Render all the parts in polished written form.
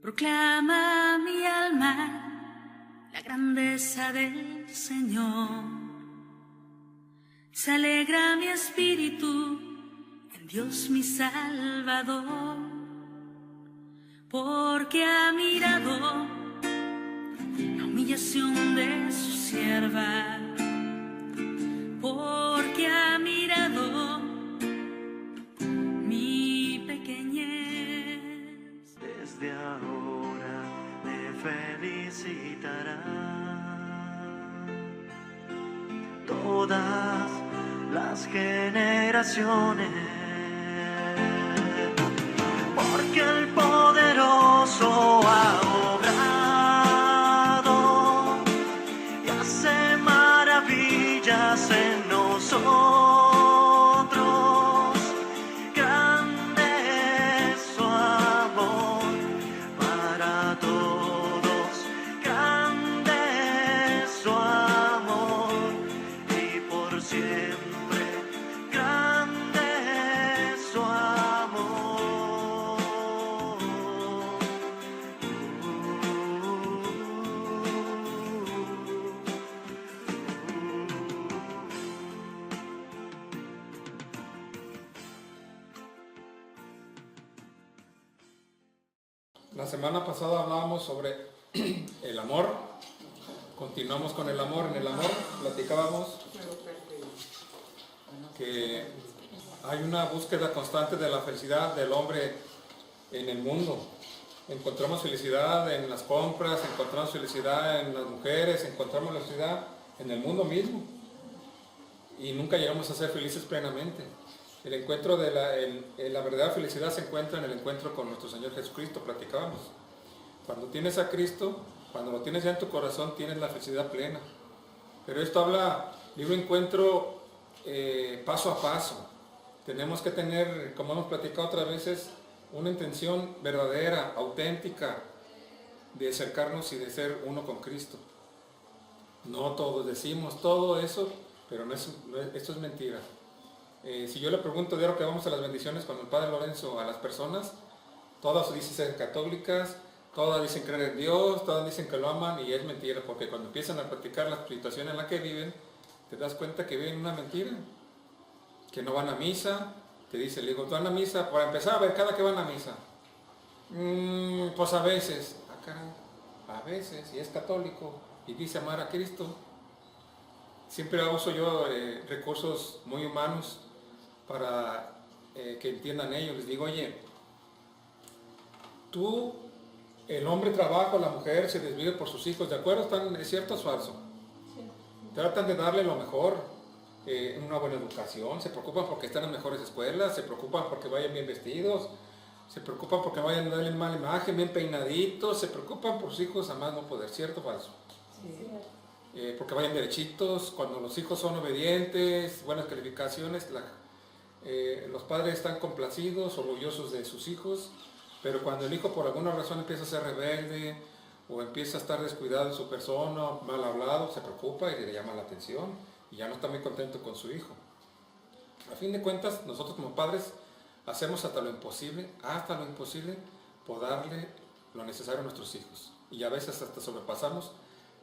Proclama mi alma la grandeza del Señor. Se alegra mi espíritu en Dios mi Salvador, porque ha mirado la humillación de su sierva, porque ha mirado mi pequeñez. Desde ahora me felicitarán todas las generaciones, porque el poderoso ha obrado y hace maravillas en nosotros. Grande es su amor para todos, grande es su amor y por siempre. Grande es su amor. La semana pasada hablábamos sobre el amor. Continuamos con el amor. En el amor platicábamos que hay una búsqueda constante de la felicidad del hombre en el mundo. Encontramos felicidad en las compras, encontramos felicidad en las mujeres, encontramos la felicidad en el mundo mismo. Y nunca llegamos a ser felices plenamente. El encuentro de la verdadera felicidad se encuentra en el encuentro con nuestro Señor Jesucristo, platicábamos. Cuando tienes a Cristo, cuando lo tienes ya en tu corazón, tienes la felicidad plena. Pero esto habla de un encuentro paso a paso. Tenemos que tener, como hemos platicado otras veces, una intención verdadera, auténtica, de acercarnos y de ser uno con Cristo. No todos decimos todo eso, pero esto es mentira. Si yo le pregunto de ahora que vamos a las bendiciones con el Padre Lorenzo a las personas, todas dicen ser católicas, todas dicen creer en Dios, todas dicen que lo aman, y es mentira, porque cuando empiezan a practicar la situación en la que viven, te das cuenta que viven una mentira, que no van a misa. Te dice, le digo, ¿van a misa? Para empezar, a ver, cada que van a misa, pues a veces, a veces, y es católico, y dice amar a Cristo. Siempre uso yo recursos muy humanos para que entiendan ellos. Les digo, oye, tú, el hombre trabaja, la mujer se desvive por sus hijos, ¿de acuerdo? ¿Es cierto o es falso? Sí. Tratan de darle lo mejor, una buena educación, se preocupan porque están en mejores escuelas, se preocupan porque vayan bien vestidos, se preocupan porque vayan a darle mala imagen, bien peinaditos, se preocupan por sus hijos a más no poder, ¿cierto o falso? Sí. Porque vayan derechitos, cuando los hijos son obedientes, buenas calificaciones, los padres están complacidos, orgullosos de sus hijos, pero cuando el hijo por alguna razón empieza a ser rebelde o empieza a estar descuidado en su persona, mal hablado, se preocupa y le llama la atención y ya no está muy contento con su hijo. A fin de cuentas, nosotros como padres hacemos hasta lo imposible por darle lo necesario a nuestros hijos, y a veces hasta sobrepasamos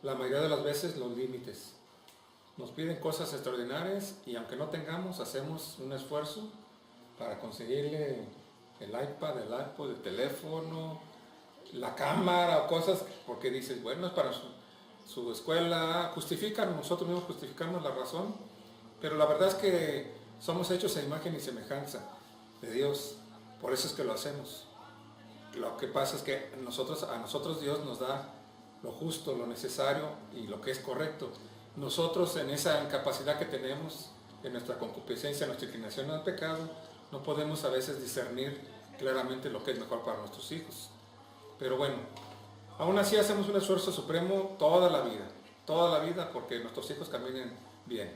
la mayoría de las veces los límites. Nos piden cosas extraordinarias y aunque no tengamos, hacemos un esfuerzo para conseguirle el iPad, el iPod, el teléfono, la cámara o cosas, porque dices, bueno, es para su escuela. Nosotros mismos justificamos la razón, pero la verdad es que somos hechos a imagen y semejanza de Dios, por eso es que lo hacemos. Lo que pasa es que a nosotros Dios nos da lo justo, lo necesario y lo que es correcto. Nosotros, en esa incapacidad que tenemos, en nuestra concupiscencia, nuestra inclinación al pecado, no podemos a veces discernir claramente lo que es mejor para nuestros hijos. Pero bueno, aún así hacemos un esfuerzo supremo toda la vida, porque nuestros hijos caminen bien.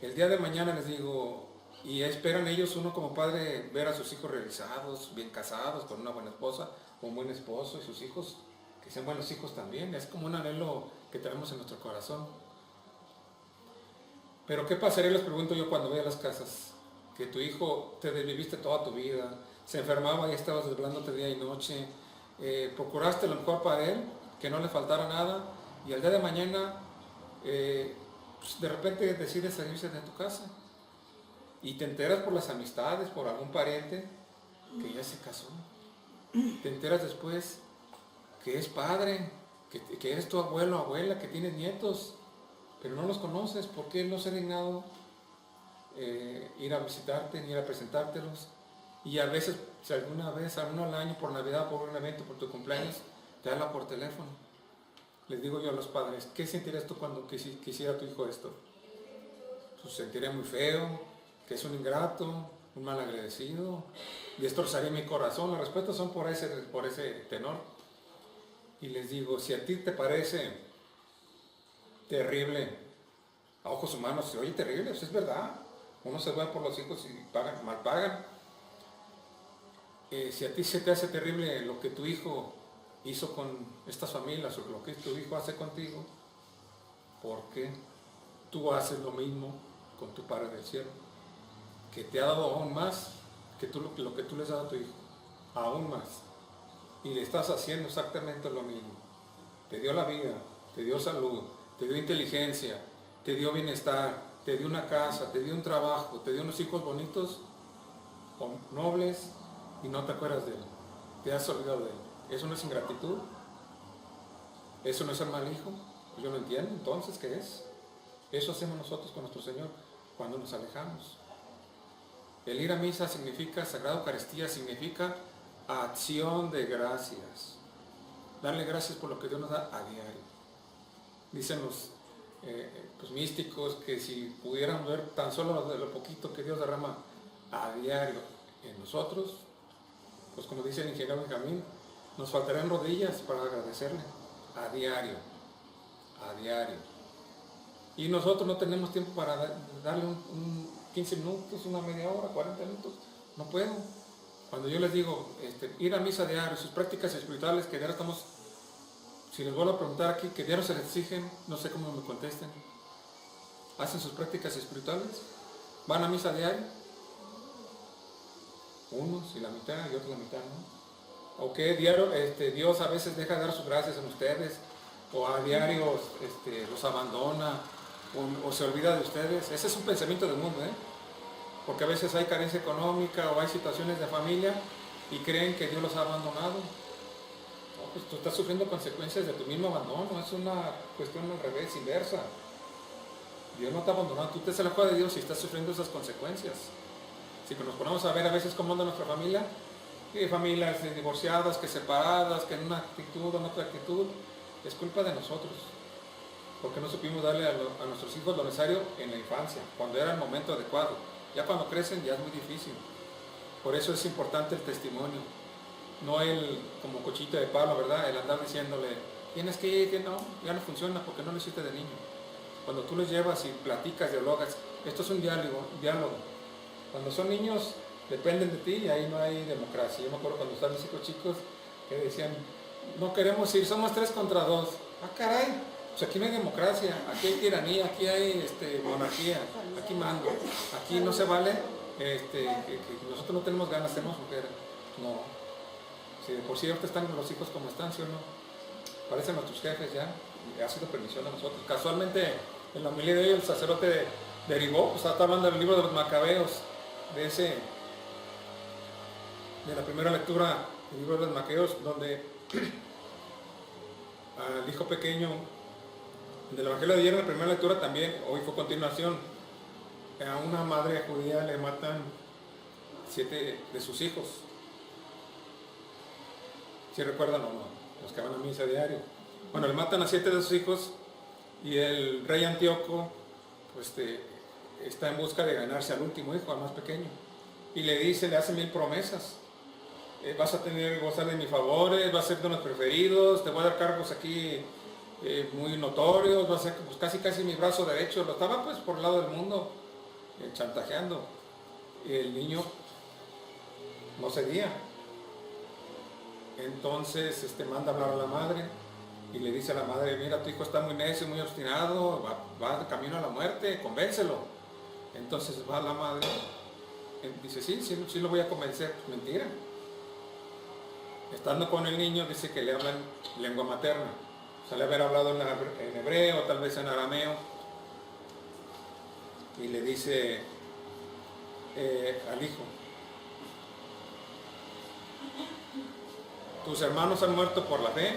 El día de mañana les digo, y esperan ellos, uno como padre, ver a sus hijos realizados, bien casados, con una buena esposa, con un buen esposo, y sus hijos que sean buenos hijos también. Es como un anhelo que tenemos en nuestro corazón. Pero ¿qué pasaría, les pregunto yo, cuando voy a las casas? Que tu hijo te desviviste toda tu vida, se enfermaba y estabas desvelándote día y noche, procuraste lo mejor para él, que no le faltara nada, y al día de mañana pues de repente decides salirse de tu casa y te enteras por las amistades, por algún pariente que ya se casó. Te enteras después que es padre, que eres tu abuelo o abuela, que tienes nietos, pero no los conoces porque él no se ha dignado ir a visitarte ni ir a presentártelos. Y a veces, si alguna vez, alguno al año, por Navidad, por un evento, por tu cumpleaños, te habla por teléfono. Les digo yo a los padres, ¿qué sentirías tú cuando quisiera tu hijo esto? Pues sentiría muy feo, que es un ingrato, un malagradecido, destrozaría mi corazón. Las respuestas son por ese tenor. Y les digo, si a ti te parece terrible, a ojos humanos, se oye terrible, eso es verdad. Uno se va por los hijos y mal pagan. Si a ti se te hace terrible lo que tu hijo hizo con estas familias o lo que tu hijo hace contigo, ¿por qué tú haces lo mismo con tu Padre del Cielo? Que te ha dado aún más que lo que tú les has dado a tu hijo, aún más. Y le estás haciendo exactamente lo mismo. Te dio la vida, te dio salud, te dio inteligencia, te dio bienestar, te dio una casa, te dio un trabajo, te dio unos hijos bonitos, nobles, y no te acuerdas de él. Te has olvidado de él. ¿Eso no es ingratitud? ¿Eso no es ser mal hijo? Pues yo no entiendo. Entonces, ¿qué es? Eso hacemos nosotros con nuestro Señor cuando nos alejamos. El ir a misa significa, Sagrada Eucaristía significa acción de gracias. Darle gracias por lo que Dios nos da a diario. Dicen los místicos que si pudieran ver tan solo de lo poquito que Dios derrama a diario en nosotros, pues como dice el ingeniero Benjamín, nos faltarán rodillas para agradecerle a diario, a diario. Y nosotros no tenemos tiempo para darle un 15 minutos, una media hora, 40 minutos, no puedo. Cuando yo les digo, ir a misa diario, sus prácticas espirituales que diario estamos, si les vuelvo a preguntar aquí, que diario se les exigen, no sé cómo me contesten. ¿Hacen sus prácticas espirituales? ¿Van a misa diario? Unos y la mitad y otros la mitad, ¿no? ¿O qué diario Dios a veces deja de dar sus gracias en ustedes? ¿O a diario los abandona? O se olvida de ustedes? Ese es un pensamiento del mundo, porque a veces hay carencia económica o hay situaciones de familia y creen que Dios los ha abandonado. No, pues tú estás sufriendo consecuencias de tu mismo abandono, es una cuestión al revés, inversa. Dios no te ha abandonado, tú te haces la prueba de Dios y estás sufriendo esas consecuencias. Si nos ponemos a ver a veces cómo anda nuestra familia, que familias divorciadas, que separadas, que en una actitud o en otra actitud, es culpa de nosotros. Porque no supimos darle a nuestros hijos lo necesario en la infancia, cuando era el momento adecuado. Ya cuando crecen ya es muy difícil. Por eso es importante el testimonio. No el como cochito de palo, ¿verdad? El andar diciéndole, tienes que ir, que no, ya no funciona porque no lo hiciste de niño. Cuando tú les llevas y platicas, dialogas, esto es un diálogo. Cuando son niños, dependen de ti y ahí no hay democracia. Yo me acuerdo cuando estaban mis hijos chicos que decían, no queremos ir, somos 3 contra 2. Ah, caray, pues aquí no hay democracia, aquí hay tiranía, aquí hay monarquía, aquí mando, aquí no se vale que nosotros no tenemos ganas, tenemos mujeres. No, si de por sí ahorita están los hijos como están, ¿sí o no? Parecen nuestros jefes ya, y ha sido permisión a nosotros. Casualmente, en la homilía de hoy el sacerdote derivó, pues está hablando del libro de los Macabeos, de la primera lectura del libro de los Macabeos, donde al hijo pequeño del Evangelio de ayer en la primera lectura también, hoy fue continuación, a una madre judía le matan 7 de sus hijos. ¿Sí recuerdan o no? Los que van a misa diario. Bueno, le matan a 7 de sus hijos y el rey Antíoco pues, está en busca de ganarse al último hijo, al más pequeño. Y le hace 1000 promesas. Vas a gozar de mis favores, vas a ser de los preferidos, te voy a dar cargos aquí muy notorios, vas a ser pues, casi mi brazo derecho. Lo estaba pues por el lado del mundo, chantajeando. Y el niño no cedía. Entonces manda a hablar a la madre y le dice a la madre, mira, tu hijo está muy necio, muy obstinado, va camino a la muerte, convéncelo. Entonces va la madre, dice, sí lo voy a convencer. Mentira. Estando con el niño, dice que le hablan lengua materna. Sale haber hablado en hebreo, tal vez en arameo. Y le dice al hijo: tus hermanos han muerto por la fe,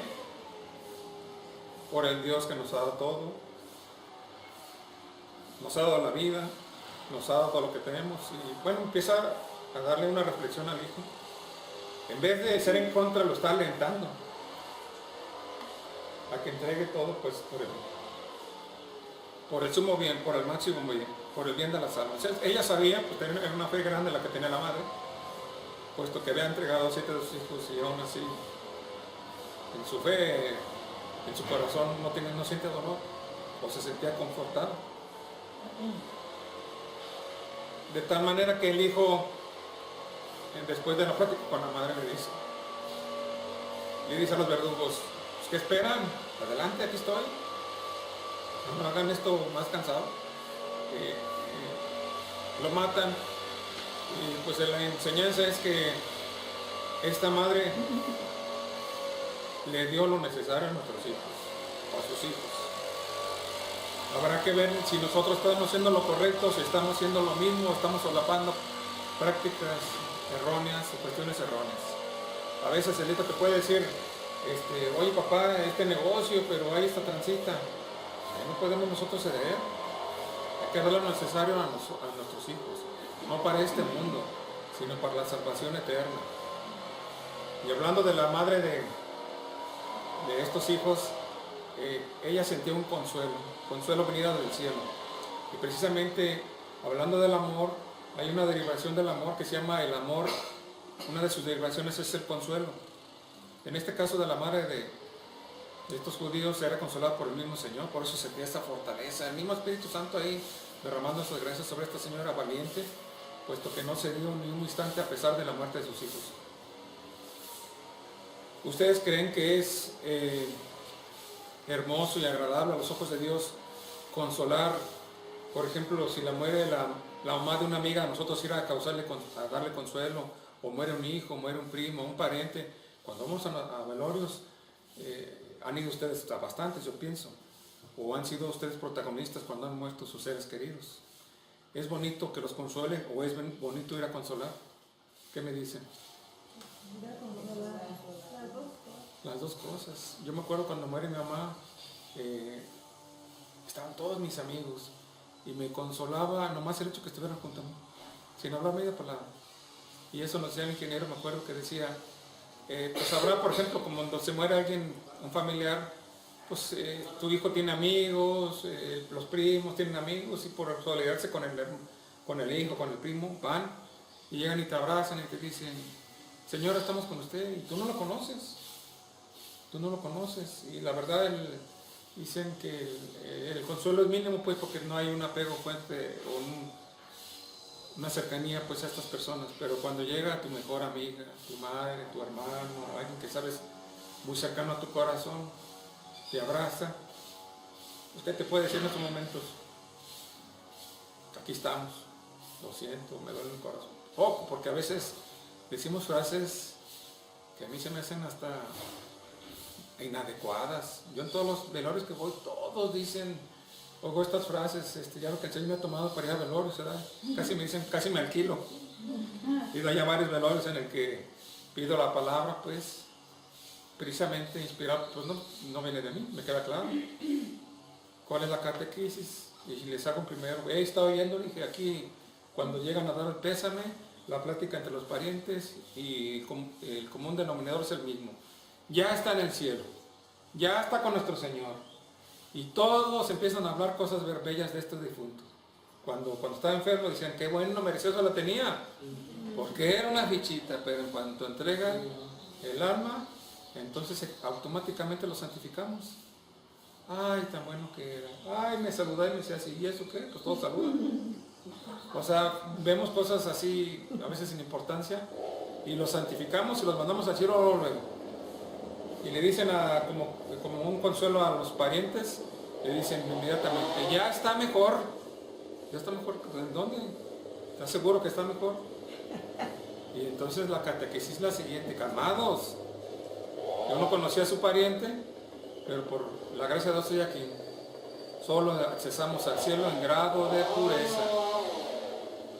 por el Dios que nos ha dado todo, nos ha dado la vida, nos ha dado todo lo que tenemos. Y bueno, empieza a darle una reflexión al hijo. En vez de ser en contra, lo está alentando a que entregue todo, pues, por el sumo bien, por el máximo bien, por el bien de las almas. Ella sabía, pues, era una fe grande la que tenía la madre, puesto que había entregado 7 de sus hijos, y aún así, en su fe, en su corazón, no siente dolor, o se sentía confortado. De tal manera que el hijo, después de la plática con la madre, le dice a los verdugos: ¿qué esperan? Adelante, aquí estoy. No hagan esto más cansado. Lo matan. Y pues la enseñanza es que esta madre le dio lo necesario a nuestros hijos, a sus hijos. Habrá que ver si nosotros estamos haciendo lo correcto, si estamos haciendo lo mismo, estamos solapando prácticas erróneas o cuestiones erróneas. A veces el hijo te puede decir: oye papá, este negocio, pero hay esta transita. No podemos nosotros ceder. Hay que dar lo necesario a nuestros hijos, no para este mundo, sino para la salvación eterna. Y hablando de la madre de estos hijos, ella sentía un consuelo venido del cielo. Y precisamente, hablando del amor, hay una derivación del amor que se llama el amor. Una de sus derivaciones es el consuelo. En este caso de la madre de estos judíos, era consolada por el mismo Señor, por eso sentía esta fortaleza, el mismo Espíritu Santo ahí derramando sus gracias sobre esta señora valiente, puesto que no se dio ni un instante a pesar de la muerte de sus hijos. ¿Ustedes creen que es hermoso y agradable a los ojos de Dios consolar, por ejemplo, si la muere la mamá de una amiga, a nosotros ir a darle consuelo, o muere un hijo, muere un primo, un pariente? Cuando vamos a velorios, han ido ustedes a bastantes, yo pienso, o han sido ustedes protagonistas cuando han muerto sus seres queridos. ¿Es bonito que los consuelen o es bonito ir a consolar? ¿Qué me dicen? Las dos cosas. Yo me acuerdo cuando muere mi mamá, estaban todos mis amigos y me consolaba nomás el hecho que estuvieran junto a mí, sin hablar media palabra. Y eso nos decía el ingeniero, me acuerdo que decía: pues habrá, por ejemplo, como cuando se muere alguien, un familiar, pues tu hijo tiene amigos, los primos tienen amigos, y por solidarizarse con el hijo, con el primo, van y llegan y te abrazan y te dicen: Señora, estamos con usted, y tú no lo conoces. Y la verdad, dicen que el consuelo es mínimo, pues, porque no hay un apego fuerte o una cercanía, pues, a estas personas. Pero cuando llega tu mejor amiga, tu madre, tu hermano, alguien que sabes muy cercano a tu corazón, te abraza, usted te puede decir en estos momentos: aquí estamos, lo siento, me duele el corazón. Poco, porque a veces decimos frases que a mí se me hacen hasta inadecuadas. Yo en todos los velorios que voy, todos dicen, oigo estas frases: ya lo que el Señor me ha tomado para ir a velorios, ¿verdad? Casi me dicen, casi me alquilo. He ido allá a varios velorios en el que pido la palabra, pues, precisamente inspirado, pues no viene de mí, me queda claro. ¿Cuál es la catequesis? Y les hago primero, he estado oyendo, dije, aquí, cuando llegan a dar el pésame, la plática entre los parientes y el común denominador es el mismo. Ya está en el cielo, ya está con nuestro Señor, y todos empiezan a hablar cosas bellas de estos difuntos. Cuando estaba enfermo decían: qué bueno, merecido la tenía, porque era una fichita, pero en cuanto entrega el alma, entonces automáticamente lo santificamos. Ay, tan bueno que era. Ay, me saludaba y me decía así: ¿y eso qué? Pues todos saludan. O sea, vemos cosas así, a veces sin importancia, y los santificamos y los mandamos al cielo luego. Y le dicen como un consuelo a los parientes, le dicen inmediatamente: ya está mejor. ¿En dónde? ¿Estás seguro que está mejor? Y entonces la catequesis es la siguiente: calmados, Yo no conocía a su pariente, pero por la gracia de Dios estoy aquí. Solo accesamos al cielo en grado de pureza.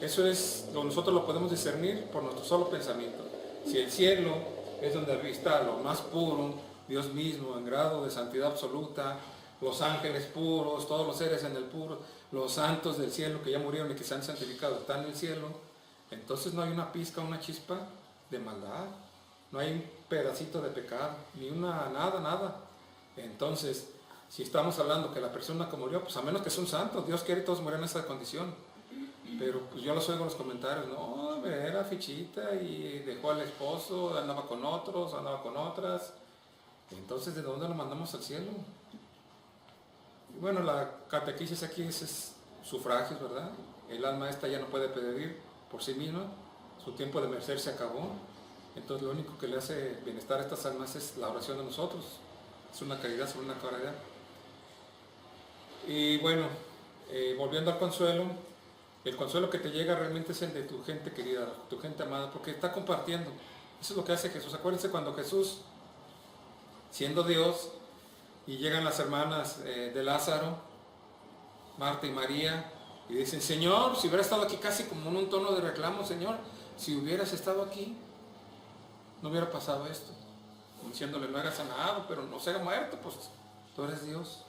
Eso es, nosotros lo podemos discernir por nuestro solo pensamiento. Si el cielo es donde está lo más puro, Dios mismo en grado de santidad absoluta, los ángeles puros, todos los seres en el puro, los santos del cielo que ya murieron y que se han santificado están en el cielo, entonces no hay una pizca, una chispa de maldad, no hay un pedacito de pecado, ni una, nada. Entonces, si estamos hablando que la persona que murió, pues a menos que sea un santo, Dios quiere que todos mueran en esa condición. Pero pues yo los oigo en los comentarios, no, era fichita y dejó al esposo, andaba con otros, andaba con otras. Entonces, ¿de dónde lo mandamos al cielo? Y bueno, la catequesis aquí es sufragios, ¿verdad? El alma esta ya no puede pedir por sí misma, su tiempo de merecer se acabó. Entonces lo único que le hace bienestar a estas almas es la oración de nosotros. Es una caridad sobre una caridad. Y bueno, volviendo al consuelo, el consuelo que te llega realmente es el de tu gente querida, tu gente amada, porque está compartiendo. Eso es lo que hace Jesús. Acuérdense cuando Jesús, siendo Dios, y llegan las hermanas de Lázaro, Marta y María, y dicen, Señor, si hubiera estado aquí, casi como en un tono de reclamo, Señor, si hubieras estado aquí, no hubiera pasado esto. Como diciéndole, no haga sanado, pero no se haga muerto, pues tú eres Dios.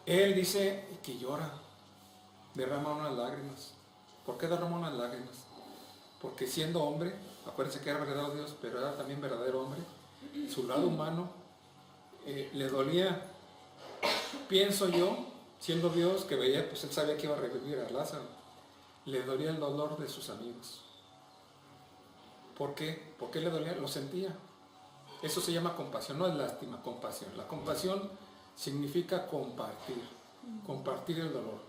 Él dice que llora, derrama unas lágrimas. ¿Por qué derrama unas lágrimas? Porque siendo hombre, acuérdense que era verdadero Dios, pero era también verdadero hombre, su lado humano le dolía, pienso yo, siendo Dios, que veía, pues él sabía que iba a revivir a Lázaro, le dolía el dolor de sus amigos. ¿Por qué? ¿Por qué le dolía? Lo sentía. Eso se llama compasión, no es lástima, compasión. La compasión significa compartir el dolor.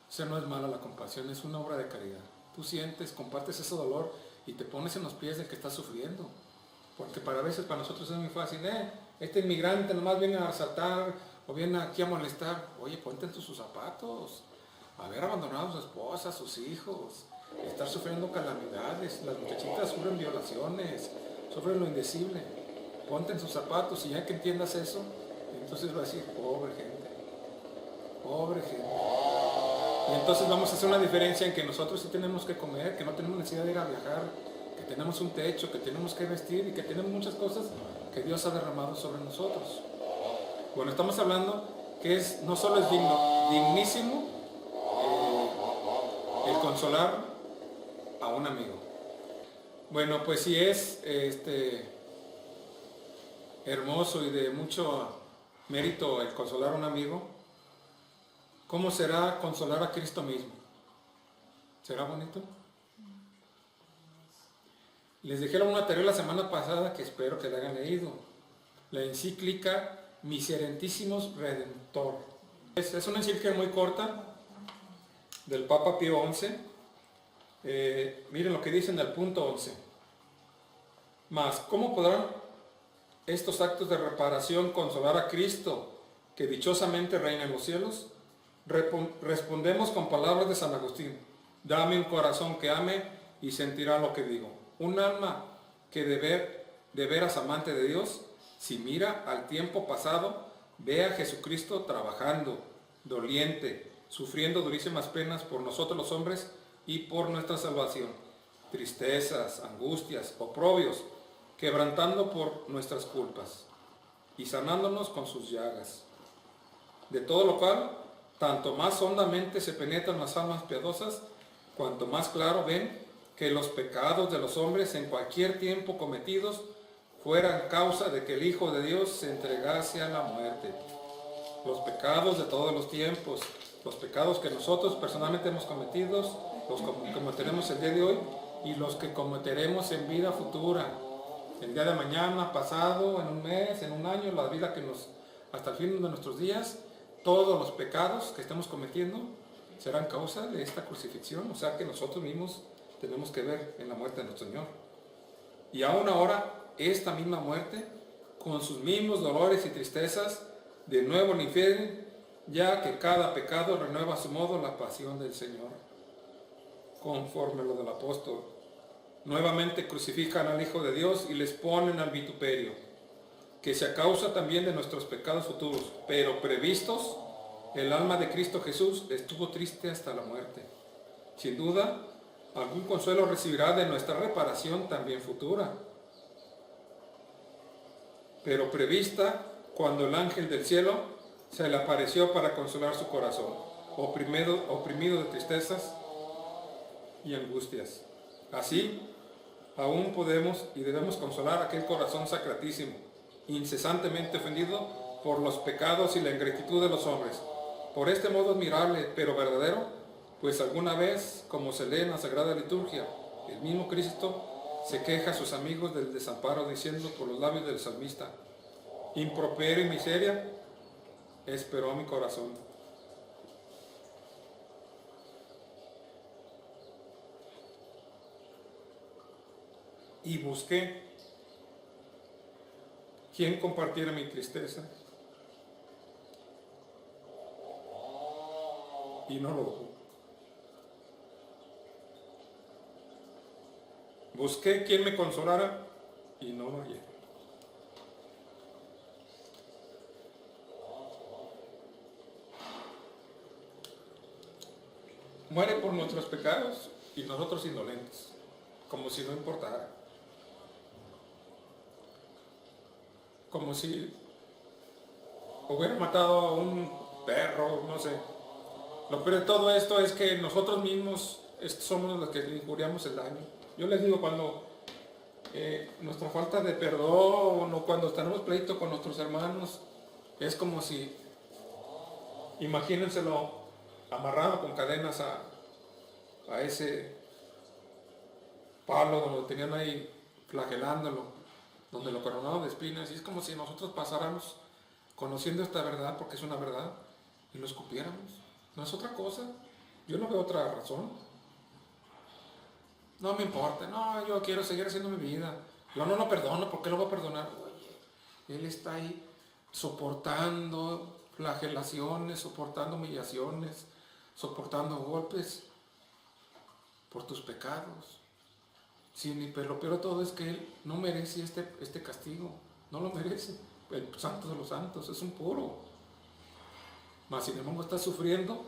O sea, no es mala la compasión, es una obra de caridad. Tú sientes, compartes ese dolor y te pones en los pies del que está sufriendo. Porque para veces para nosotros es muy fácil, este inmigrante nomás viene a asaltar o viene aquí a molestar. Oye, ponte en sus zapatos. Haber abandonado a su esposa, a sus hijos, estar sufriendo calamidades. Las muchachitas sufren violaciones, sufren lo indecible. Ponte en sus zapatos y ya que entiendas eso, entonces va a decir, pobre gente, pobre gente. Y entonces vamos a hacer una diferencia en que nosotros sí tenemos que comer, que no tenemos necesidad de ir a viajar, que tenemos un techo, que tenemos que vestir y que tenemos muchas cosas que Dios ha derramado sobre nosotros. Bueno, estamos hablando que no solo es dignísimo el consolar a un amigo. Bueno, pues si es hermoso y de mucho mérito el consolar a un amigo, ¿cómo será consolar a Cristo mismo? ¿Será bonito? Les dejé una tarea la semana pasada que espero que la hayan leído. La encíclica Miserentísimos Redentor. Es una encíclica muy corta del Papa Pío XI. Miren lo que dice en el punto 11. Mas, ¿cómo podrán estos actos de reparación consolar a Cristo, que dichosamente reina en los cielos? Respondemos con palabras de San Agustín. Dame un corazón que ame y sentirá lo que digo. Un alma que de veras amante de Dios, si mira al tiempo pasado, ve a Jesucristo trabajando, doliente, sufriendo durísimas penas por nosotros los hombres y por nuestra salvación, tristezas, angustias, oprobios, quebrantando por nuestras culpas y sanándonos con sus llagas. De todo lo cual, tanto más hondamente se penetran las almas piadosas, cuanto más claro ven que los pecados de los hombres en cualquier tiempo cometidos fueran causa de que el Hijo de Dios se entregase a la muerte. Los pecados de todos los tiempos, los pecados que nosotros personalmente hemos cometido, los que cometeremos el día de hoy y los que cometeremos en vida futura, el día de mañana, pasado, en un mes, en un año, la vida que hasta el fin de nuestros días, todos los pecados que estemos cometiendo serán causa de esta crucifixión, o sea que nosotros mismos tenemos que ver en la muerte de nuestro Señor. Y aún ahora, esta misma muerte, con sus mismos dolores y tristezas, de nuevo le infieren, ya que cada pecado renueva a su modo la pasión del Señor, conforme lo del apóstol. Nuevamente crucifican al Hijo de Dios y les ponen al vituperio, que se a causa también de nuestros pecados futuros, pero previstos, el alma de Cristo Jesús estuvo triste hasta la muerte. Sin duda, algún consuelo recibirá de nuestra reparación también futura, pero prevista cuando el ángel del cielo se le apareció para consolar su corazón, oprimido de tristezas y angustias. Así, aún podemos y debemos consolar aquel corazón sacratísimo, incesantemente ofendido por los pecados y la ingratitud de los hombres. Por este modo admirable, pero verdadero, pues alguna vez, como se lee en la Sagrada Liturgia, el mismo Cristo se queja a sus amigos del desamparo, diciendo por los labios del salmista: improperio y miseria esperó mi corazón. Y busqué quien compartiera mi tristeza, y no lo hubo. Busqué quien me consolara, y no lo hallé. Muere por nuestros pecados y nosotros indolentes, como si no importara. Como si hubiera matado a un perro, no sé. Lo peor de todo esto es que nosotros mismos somos los que le injuriamos el daño. Yo les digo, cuando nuestra falta de perdón o cuando tenemos pleito con nuestros hermanos, es como si, imagínenselo amarrado con cadenas a ese palo donde lo tenían ahí flagelándolo, donde lo coronaron de espinas, y es como si nosotros pasáramos conociendo esta verdad, porque es una verdad, y lo escupiéramos. No es otra cosa. Yo no veo otra razón. No me importa, no, yo quiero seguir haciendo mi vida. Yo no lo perdono, ¿por qué lo voy a perdonar? Oye, él está ahí soportando flagelaciones, soportando humillaciones, soportando golpes por tus pecados. Sí, pero lo peor de todo es que él no merece este castigo, no lo merece. El santo de los santos es un puro. Mas sin embargo está sufriendo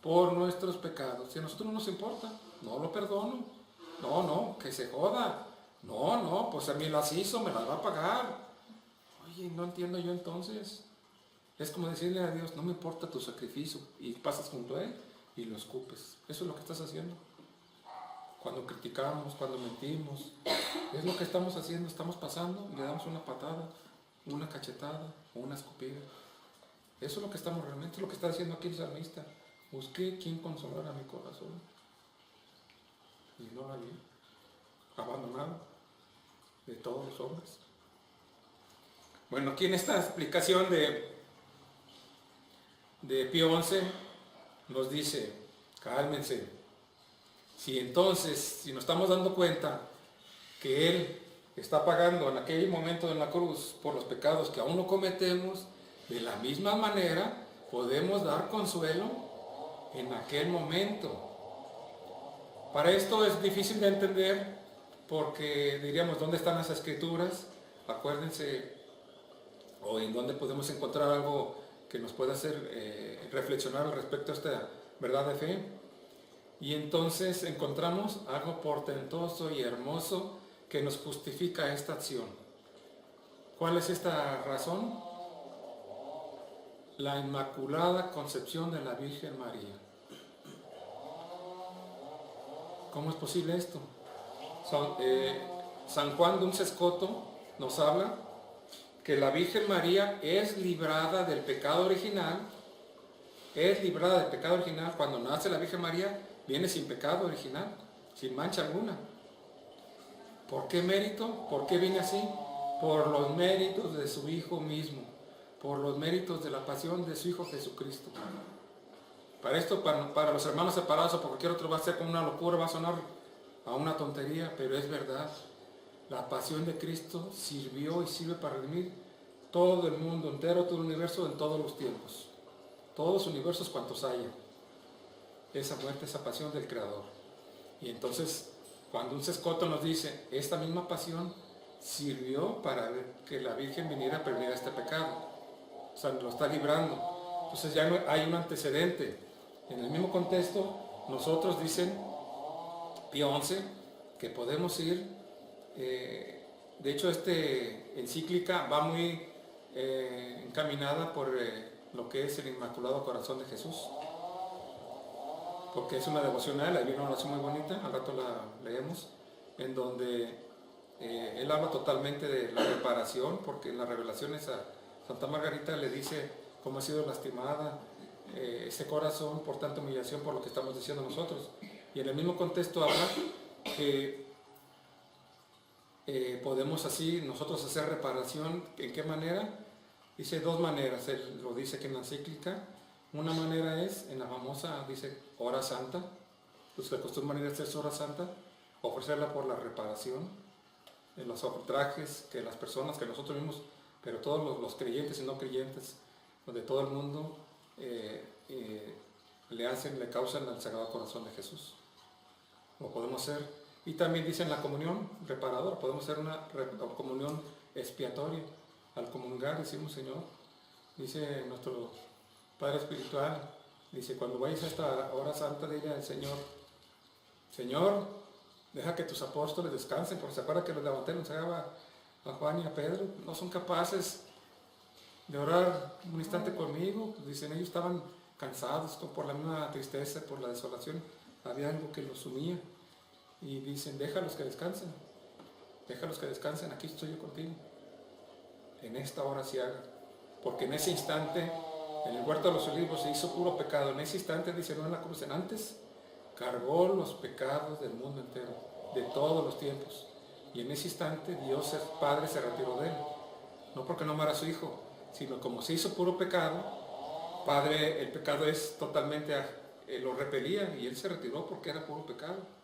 por nuestros pecados. Si a nosotros no nos importa, no lo perdono. No, que se joda. No, pues a mí las hizo, me las va a pagar. Oye, no entiendo yo entonces. Es como decirle a Dios, no me importa tu sacrificio, y pasas junto a él y lo escupes. Eso es lo que estás haciendo. Cuando criticamos, cuando mentimos, es lo que estamos haciendo. Estamos pasando y le damos una patada, una cachetada o una escupida. Eso es lo que estamos realmente, es lo que está haciendo aquí el salmista. Busqué quien consolara mi corazón y no la vi, abandonado de todos los hombres. Bueno, aquí en esta explicación de Pío XI nos dice, cálmense. Si nos estamos dando cuenta que Él está pagando en aquel momento en la cruz por los pecados que aún no cometemos, de la misma manera podemos dar consuelo en aquel momento. Para esto es difícil de entender porque diríamos, ¿dónde están las escrituras? Acuérdense, o en dónde podemos encontrar algo que nos pueda hacer reflexionar al respecto a esta verdad de fe. Y entonces encontramos algo portentoso y hermoso que nos justifica esta acción. ¿Cuál es esta razón? La Inmaculada Concepción de la Virgen María. ¿Cómo es posible esto? San Juan Duns Scoto nos habla que la Virgen María es librada del pecado original. Es librada del pecado original. Cuando nace la Virgen María, viene sin pecado original, sin mancha alguna. ¿Por qué mérito? ¿Por qué viene así? Por los méritos de su Hijo mismo, por los méritos de la pasión de su Hijo Jesucristo. Para esto, para los hermanos separados o por cualquier otro, va a ser como una locura, va a sonar a una tontería, pero es verdad. La pasión de Cristo sirvió y sirve para redimir todo el mundo entero, todo el universo, en todos los tiempos. Todos los universos cuantos haya. Esa muerte, esa pasión del Creador. Y entonces Cuando un sescoto nos dice, esta misma pasión sirvió para que la Virgen viniera a prevenir este pecado. O sea, lo está librando. Entonces ya no hay un antecedente. En el mismo contexto, nosotros, dicen Pío XI, que podemos ir, de hecho encíclica va muy encaminada por lo que es el Inmaculado Corazón de Jesús, porque es una devocional, ahí viene una oración muy bonita, al rato la leemos, en donde él habla totalmente de la reparación, porque en las revelaciones a Santa Margarita le dice cómo ha sido lastimada ese corazón por tanta humillación, por lo que estamos diciendo nosotros. Y en el mismo contexto habla que podemos así nosotros hacer reparación. ¿En qué manera? Dice dos maneras, él lo dice que en la encíclica. Una manera es en la famosa, dice, hora santa. Pues la costumbre de hacer hora santa, ofrecerla por la reparación de los ultrajes que las personas, que nosotros mismos, pero todos los creyentes y no creyentes de todo el mundo le causan al Sagrado Corazón de Jesús. Lo podemos hacer. Y también dicen la comunión reparadora, podemos hacer una comunión expiatoria. Al comulgar decimos, Señor, dice nuestro Padre Espiritual, dice, cuando vayas a esta hora santa, dile al Señor, Señor, deja que tus apóstoles descansen, porque se acuerda que los levanté, nos a Juan y a Pedro, no son capaces de orar un instante conmigo. Dicen, ellos estaban cansados por la misma tristeza, por la desolación, había algo que los sumía. Y dicen, déjalos que descansen, aquí estoy yo contigo. En esta hora se haga, porque en ese instante, en el huerto de los olivos se hizo puro pecado. En ese instante, dice, no en la cruz, en antes, cargó los pecados del mundo entero, de todos los tiempos. Y en ese instante Dios el Padre se retiró de él, no porque no amara a su Hijo, sino como se hizo puro pecado, Padre, el pecado es totalmente, lo repelía, y él se retiró porque era puro pecado.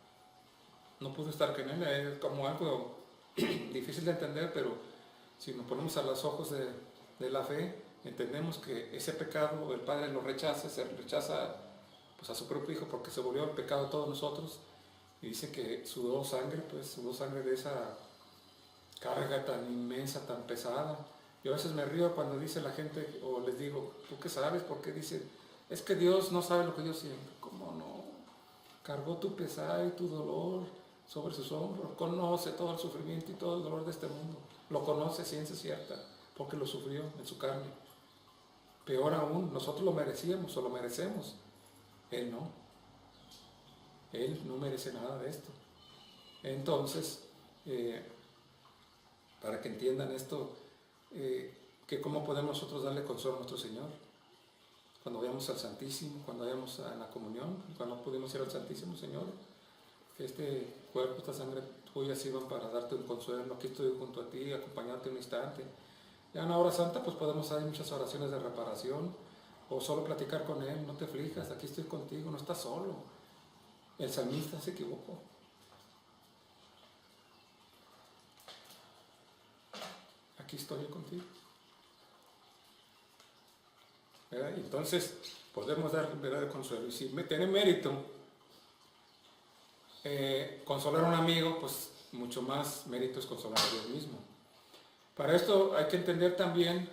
No pudo estar con él, es como algo difícil de entender, pero si nos ponemos a los ojos de la fe, entendemos que ese pecado el Padre lo rechaza, se rechaza pues, a su propio Hijo, porque se volvió el pecado de todos nosotros, y dice que sudó sangre de esa carga tan inmensa, tan pesada. Yo a veces me río cuando dice la gente, o les digo, ¿tú qué sabes? Porque dicen, es que Dios no sabe lo que yo siento. ¿Cómo no? Cargó tu pesar y tu dolor sobre sus hombros, conoce todo el sufrimiento y todo el dolor de este mundo, lo conoce, ciencia cierta, porque lo sufrió en su carne. Peor aún, nosotros lo merecíamos o lo merecemos, él no merece nada de esto. Entonces, para que entiendan esto, que cómo podemos nosotros darle consuelo a nuestro Señor, cuando vayamos al Santísimo, cuando vayamos a la comunión, cuando pudimos ir al Santísimo, Señor, que este cuerpo, esta sangre tuya sirvan para darte un consuelo. Aquí estoy junto a ti, acompañarte un instante. Ya en la hora santa pues podemos hacer muchas oraciones de reparación, o solo platicar con Él. No te aflijas, aquí estoy contigo, no estás solo. El salmista se equivocó. Aquí estoy yo contigo. ¿Verdad? Y entonces podemos dar verdadero consuelo. Y si tiene mérito consolar a un amigo, pues mucho más mérito es consolar a Dios mismo. Para esto hay que entender también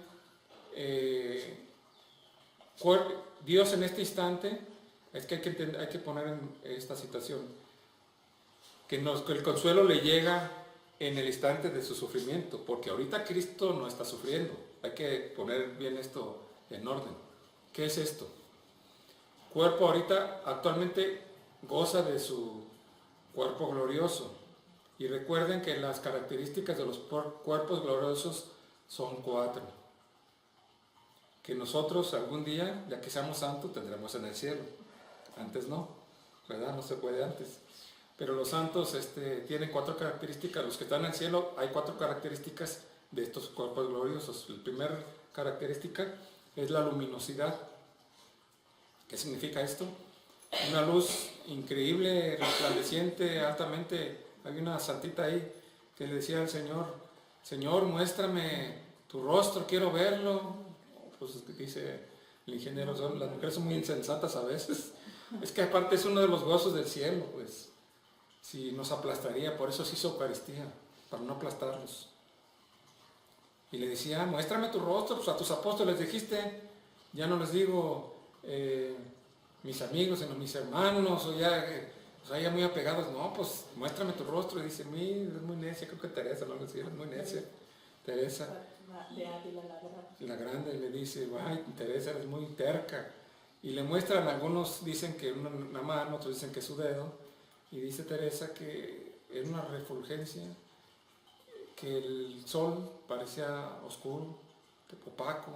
Dios en este instante, es que hay que poner en esta situación, que el consuelo le llega en el instante de su sufrimiento, porque ahorita Cristo no está sufriendo. Hay que poner bien esto en orden. ¿Qué es esto? Cuerpo ahorita actualmente goza de su cuerpo glorioso. Y recuerden que las características de los cuerpos gloriosos son 4. Que nosotros algún día, ya que seamos santos, tendremos en el cielo. Antes no, ¿verdad? No se puede antes. Pero los santos tienen 4 características. Los que están en el cielo, hay 4 características de estos cuerpos gloriosos. La primera característica es la luminosidad. ¿Qué significa esto? Una luz increíble, resplandeciente, altamente. Hay una santita ahí que le decía al Señor, Señor, muéstrame tu rostro, quiero verlo. Pues dice el ingeniero, las mujeres son muy insensatas a veces. Es que aparte es uno de los gozos del cielo, pues. si nos aplastaría, por eso se hizo Eucaristía, para no aplastarlos. Y le decía, muéstrame tu rostro, pues a tus apóstoles dijiste, ya no les digo mis amigos, sino mis hermanos, o ya muy apegados, no, pues muéstrame tu rostro. Y dice, es muy necia, creo que Teresa, no es muy necia. Teresa, de Ávila la grande, le dice, ay, Teresa, eres muy terca. Y le muestran, algunos dicen que una mano, otros dicen que es su dedo, y dice Teresa que era una refulgencia, que el sol parecía oscuro, opaco,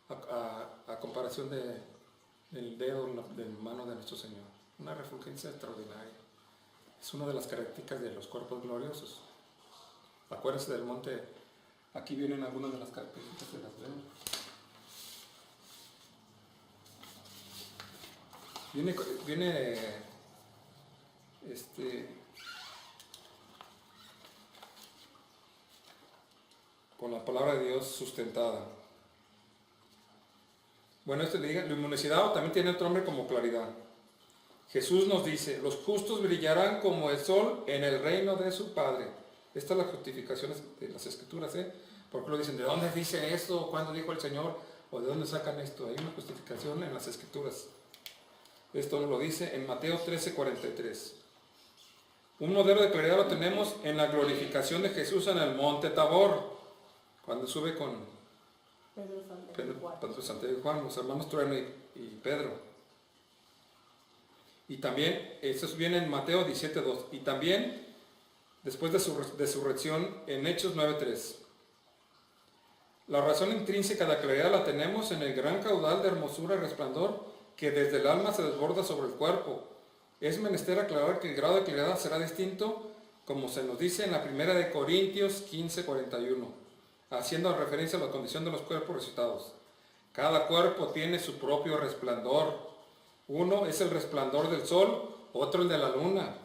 a comparación del dedo de la mano de nuestro Señor. Una refulgencia extraordinaria. Es una de las características de los cuerpos gloriosos. Acuérdense del monte, aquí vienen algunas de las características de las venas. Viene con la palabra de Dios sustentada. Bueno, le diga, luminosidad también tiene otro nombre como claridad. Jesús nos dice, los justos brillarán como el sol en el reino de su Padre. Estas son las justificaciones de las Escrituras, porque lo dicen, ¿de dónde dice esto? ¿Cuándo dijo el Señor? ¿O de dónde sacan esto? Hay una justificación en las Escrituras. Esto nos lo dice en Mateo 13:43. Un modelo de claridad lo tenemos en la glorificación de Jesús en el monte Tabor, cuando sube con Pedro, Santiago y Juan, los hermanos Trueno y Pedro. Y también, eso viene en Mateo 17:2. Y también, después de su resurrección, en Hechos 9:3. La razón intrínseca de la claridad la tenemos en el gran caudal de hermosura y resplandor que desde el alma se desborda sobre el cuerpo. Es menester aclarar que el grado de claridad será distinto, como se nos dice en la primera de Corintios 15:41, haciendo referencia a la condición de los cuerpos resucitados. Cada cuerpo tiene su propio resplandor. Uno es el resplandor del sol, otro el de la luna,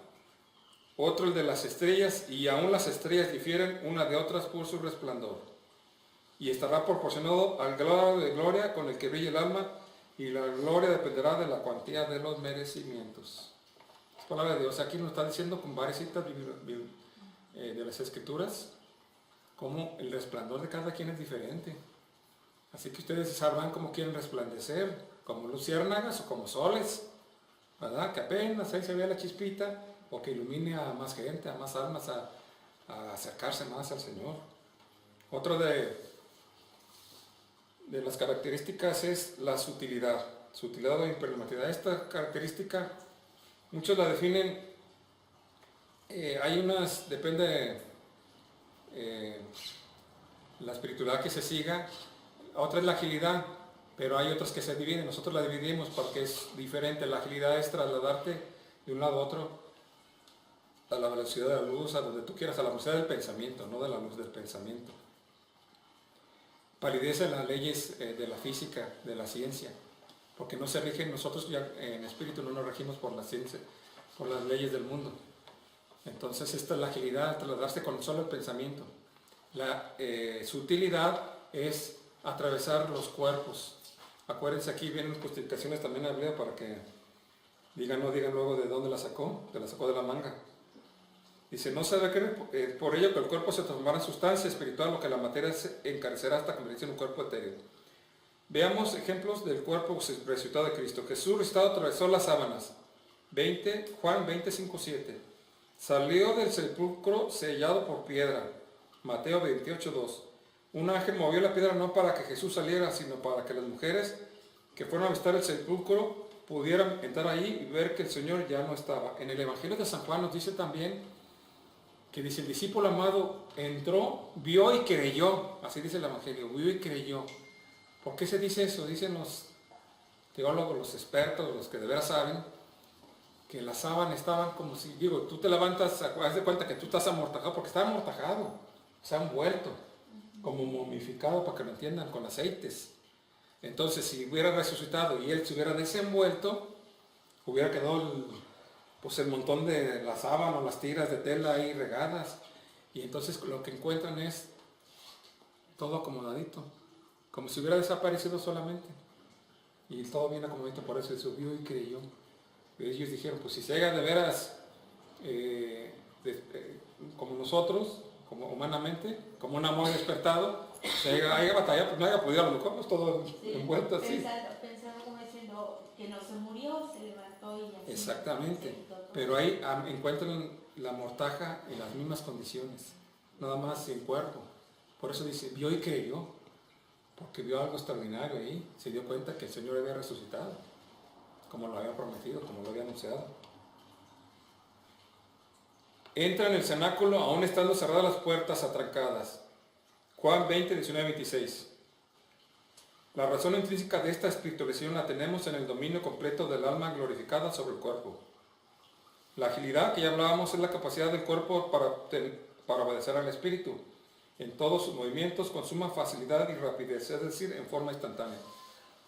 otro el de las estrellas, y aún las estrellas difieren unas de otras por su resplandor. Y estará proporcionado al grado de gloria con el que brilla el alma, y la gloria dependerá de la cuantía de los merecimientos. Es palabra de Dios. Aquí nos está diciendo con varias citas de las Escrituras, cómo el resplandor de cada quien es diferente. Así que ustedes sabrán cómo quieren resplandecer, como luciérnagas o como soles, ¿verdad? Que apenas ahí se vea la chispita, o que ilumine a más gente, a más almas, a acercarse más al Señor. Otro de las características es la sutilidad o impermeabilidad. Esta característica, muchos la definen, hay unas, depende la espiritualidad que se siga, otra es la agilidad, pero hay otras que se dividen, nosotros la dividimos porque es diferente. La agilidad es trasladarte de un lado a otro a la velocidad de la luz, a donde tú quieras, a la velocidad del pensamiento, no de la luz del pensamiento. Palidez en las leyes de la física, de la ciencia, porque no se rigen, nosotros ya en espíritu no nos regimos por la ciencia, por las leyes del mundo. Entonces esta es la agilidad, trasladarse con solo el pensamiento. La sutilidad es atravesar los cuerpos. Acuérdense, aquí vienen justificaciones también en la Biblia para que no digan luego de dónde la sacó de la manga. Dice, no se debe creer por ello que el cuerpo se transformará en sustancia espiritual, o que la materia se encarecerá hasta convertirse en un cuerpo etéreo. Veamos ejemplos del cuerpo resucitado de Cristo. Jesús resucitado atravesó las sábanas. Juan 20:5-7. Salió del sepulcro sellado por piedra. Mateo 28:2. Un ángel movió la piedra no para que Jesús saliera, sino para que las mujeres que fueron a visitar el sepulcro pudieran entrar ahí y ver que el Señor ya no estaba. En el Evangelio de San Juan nos dice también que dice, el discípulo amado entró, vio y creyó. Así dice el Evangelio, vio y creyó. ¿Por qué se dice eso? Dicen los teólogos, los expertos, los que de veras saben, que las sábanas estaban como si, tú te levantas, haz de cuenta que tú estás amortajado, porque está amortajado, se ha envuelto, como momificado, para que lo entiendan, con aceites. Entonces, si hubiera resucitado y él se hubiera desenvuelto, hubiera quedado el montón de la sábana o las tiras de tela ahí regadas, y entonces lo que encuentran es todo acomodadito, como si hubiera desaparecido solamente, y todo bien acomodadito. Por eso él subió y creyó. Y ellos dijeron, pues si se llega de veras como nosotros, como humanamente, como un amor despertado, haya batalla, pues no haya podido, a lo mejor pues todo envuelto así. Pensando como diciendo que no se murió, se levantó y así. Exactamente, pero ahí encuentran la mortaja en las mismas condiciones, nada más sin cuerpo. Por eso dice, vio y creyó, porque vio algo extraordinario ahí, se dio cuenta que el Señor había resucitado, como lo había prometido, como lo había anunciado. Entra en el cenáculo aún estando cerradas las puertas atrancadas. Juan 20, 19, 26. La razón intrínseca de esta espiritualización la tenemos en el dominio completo del alma glorificada sobre el cuerpo. La agilidad que ya hablábamos es la capacidad del cuerpo para obedecer al espíritu en todos sus movimientos con suma facilidad y rapidez, es decir, en forma instantánea.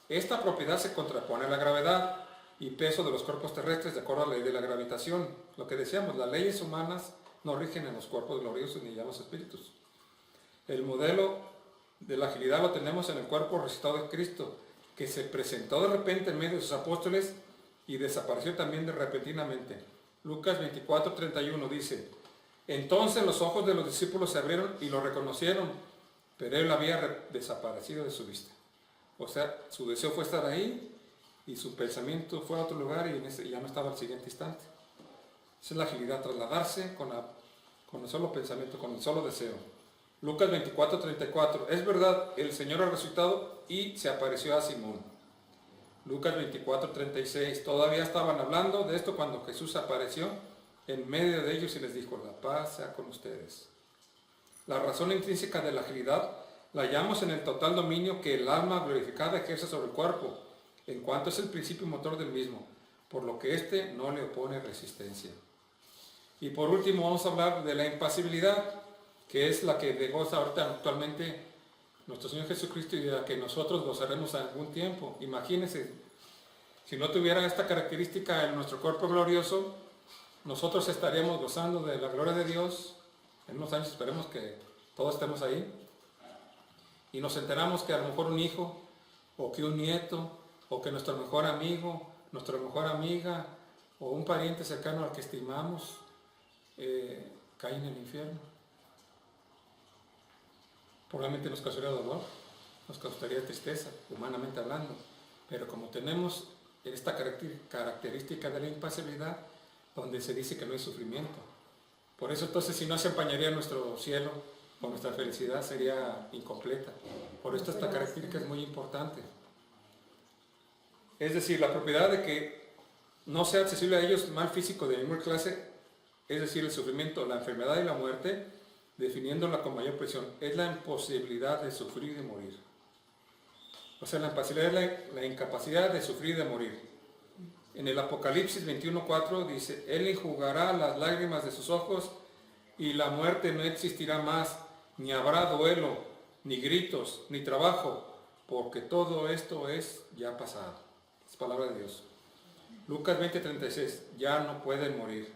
Esta propiedad se contrapone a la gravedad y peso de los cuerpos terrestres de acuerdo a la ley de la gravitación. Lo que decíamos, las leyes humanas no rigen en los cuerpos gloriosos ni en los espíritus. El modelo de la agilidad lo tenemos en el cuerpo resucitado de Cristo, que se presentó de repente en medio de sus apóstoles y desapareció también de repentinamente. Lucas 24, 31 dice, entonces los ojos de los discípulos se abrieron y lo reconocieron, pero él había desaparecido de su vista. O sea, su deseo fue estar ahí y su pensamiento fue a otro lugar y ya no estaba al siguiente instante. Esa es la agilidad, trasladarse con el solo pensamiento, con el solo deseo. Lucas 24, 34. Es verdad, el Señor ha resucitado y se apareció a Simón. Lucas 24, 36. Todavía estaban hablando de esto cuando Jesús apareció en medio de ellos y les dijo, la paz sea con ustedes. La razón intrínseca de la agilidad la hallamos en el total dominio que el alma glorificada ejerce sobre el cuerpo, en cuanto es el principio motor del mismo, por lo que éste no le opone resistencia. Y por último vamos a hablar de la impasibilidad, que es la que goza ahorita actualmente nuestro Señor Jesucristo y de la que nosotros gozaremos algún tiempo. Imagínense, si no tuviera esta característica en nuestro cuerpo glorioso, nosotros estaríamos gozando de la gloria de Dios. En unos años esperemos que todos estemos ahí. Y nos enteramos que a lo mejor un hijo, o que un nieto, o que nuestro mejor amigo, nuestra mejor amiga, o un pariente cercano al que estimamos, cae en el infierno. Probablemente nos causaría dolor, nos causaría tristeza, humanamente hablando. Pero como tenemos esta característica de la impasibilidad, donde se dice que no hay sufrimiento. Por eso entonces si no se empañaría nuestro cielo o nuestra felicidad sería incompleta. Por esto esta característica es muy importante. Es decir, la propiedad de que no sea accesible a ellos mal físico de ninguna clase, es decir, el sufrimiento, la enfermedad y la muerte, definiéndola con mayor presión, es la imposibilidad de sufrir y de morir. O sea, la imposibilidad es la incapacidad de sufrir y de morir. En el Apocalipsis 21:4 dice, Él enjugará las lágrimas de sus ojos y la muerte no existirá más, ni habrá duelo, ni gritos, ni trabajo, porque todo esto es ya pasado. Es palabra de Dios. Lucas 20:36, ya no pueden morir.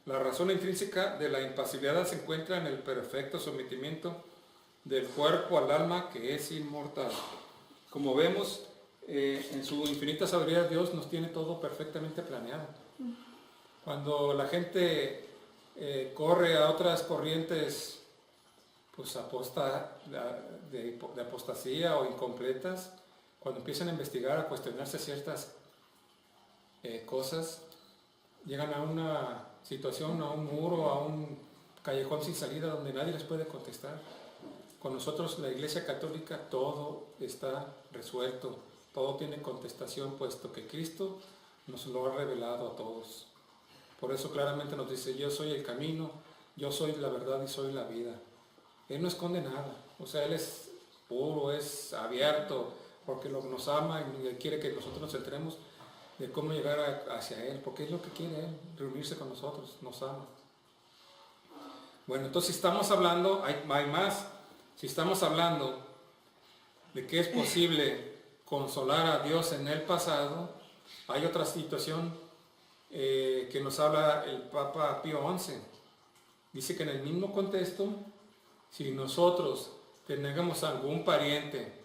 La razón intrínseca de la impasibilidad se encuentra en el perfecto sometimiento del cuerpo al alma que es inmortal. Como vemos, en su infinita sabiduría Dios nos tiene todo perfectamente planeado. Cuando la gente corre a otras corrientes pues de apostasía o incompletas, cuando empiezan a investigar, a cuestionarse ciertas cosas, llegan a una situación, a un muro, a un callejón sin salida donde nadie les puede contestar. Con nosotros, la Iglesia Católica, todo está resuelto, todo tiene contestación, puesto que Cristo nos lo ha revelado a todos. Por eso claramente nos dice, yo soy el camino, yo soy la verdad y soy la vida. Él no esconde nada, o sea, Él es puro, es abierto, porque nos ama y quiere que nosotros nos centremos de cómo llegar hacia Él, porque es lo que quiere Él, reunirse con nosotros, nos ama. Bueno, entonces si estamos hablando, hay más, si estamos hablando de que es posible consolar a Dios en el pasado, hay otra situación que nos habla el Papa Pío XI. Dice que en el mismo contexto, si nosotros tenemos algún pariente,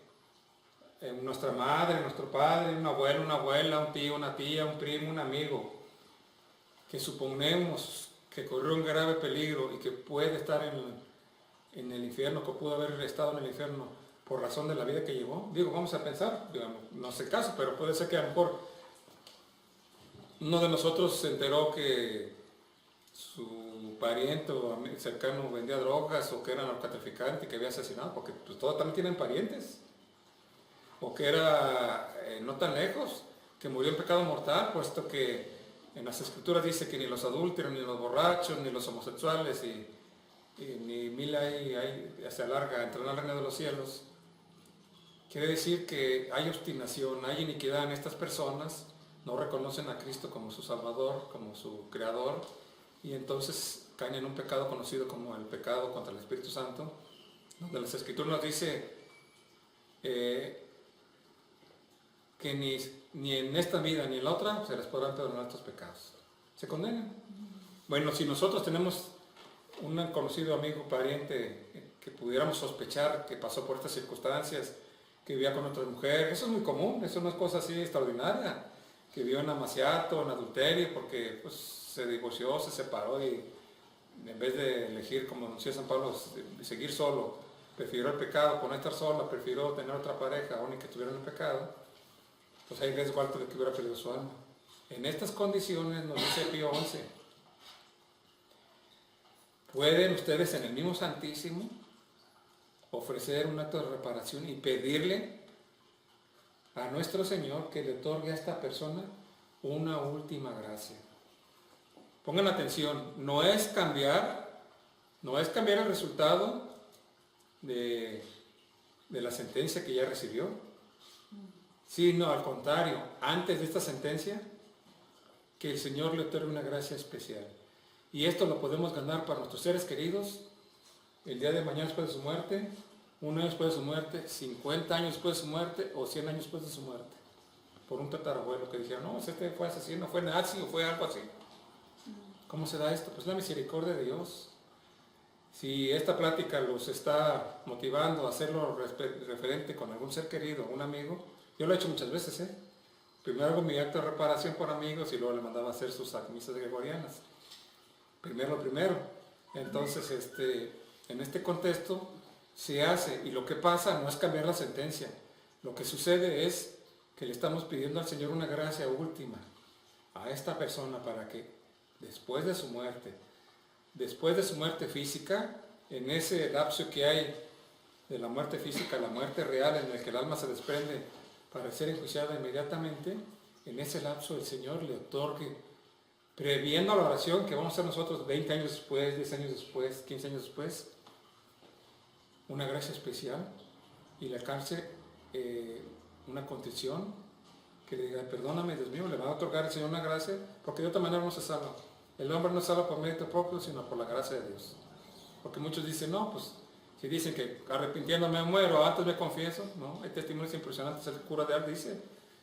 nuestra madre, nuestro padre, un abuelo, una abuela, un tío, una tía, un primo, un amigo, que suponemos que corrió un grave peligro y que puede estar en el infierno, que pudo haber estado en el infierno por razón de la vida que llevó. Digo, vamos a pensar, digamos, no sé el caso, pero puede ser que a lo mejor uno de nosotros se enteró que su pariente o cercano vendía drogas, o que era narcotraficante y que había asesinado, porque pues, todos también tienen parientes, o que era no tan lejos, que murió en pecado mortal, puesto que en las escrituras dice que ni los adúlteros, ni los borrachos, ni los homosexuales, ni mil hay se alarga, entrarán al reino de los cielos. Quiere decir que hay obstinación, hay iniquidad en estas personas, no reconocen a Cristo como su Salvador, como su Creador, y entonces caen en un pecado conocido como el pecado contra el Espíritu Santo, donde las Escrituras nos dice que ni en esta vida ni en la otra se les podrán perdonar estos pecados. Se condenan. Bueno, si nosotros tenemos un conocido amigo, pariente, que pudiéramos sospechar que pasó por estas circunstancias, que vivía con otra mujer, eso es muy común, eso no es cosa así extraordinaria, que vivió en amaciato, en adulterio, porque pues, se divorció, se separó y en vez de elegir, como decía San Pablo, seguir solo, prefirió el pecado, por no estar sola, prefirió tener otra pareja, aún y que tuviera el pecado, pues hay riesgo alto de que hubiera perdido su alma. En estas condiciones, nos dice Pío XI, pueden ustedes en el mismo Santísimo ofrecer un acto de reparación y pedirle a nuestro Señor que le otorgue a esta persona una última gracia. Pongan atención, no es cambiar el resultado de la sentencia que ya recibió, sino al contrario, antes de esta sentencia, que el Señor le otorgue una gracia especial. Y esto lo podemos ganar para nuestros seres queridos el día de mañana después de su muerte, 1 año después de su muerte, 50 años después de su muerte o 100 años después de su muerte. Por un tatarabuelo que dijeron, no, este fue asesino, fue nazi o fue algo así. ¿Cómo se da esto? Pues la misericordia de Dios. Si esta plática los está motivando a hacerlo referente con algún ser querido, un amigo, yo lo he hecho muchas veces, Primero hago mi acto de reparación por amigos y luego le mandaba a hacer sus misas gregorianas. Primero. Entonces, en este contexto se hace, y lo que pasa no es cambiar la sentencia. Lo que sucede es que le estamos pidiendo al Señor una gracia última a esta persona para que después de su muerte física, en ese lapso que hay de la muerte física a la muerte real, en el que el alma se desprende para ser enjuiciada inmediatamente, en ese lapso el Señor le otorgue, previendo la oración que vamos a hacer nosotros 20 años después, 10 años después, 15 años después, una gracia especial, y le alcance una contrición que le diga, perdóname Dios mío, le va a otorgar al Señor una gracia, porque de otra manera no se salva. El hombre no salva por mérito propio, sino por la gracia de Dios. Porque muchos dicen, no, pues si dicen que arrepintiéndome muero, antes me confieso, ¿no? Hay testimonios impresionantes. El cura de Ars dice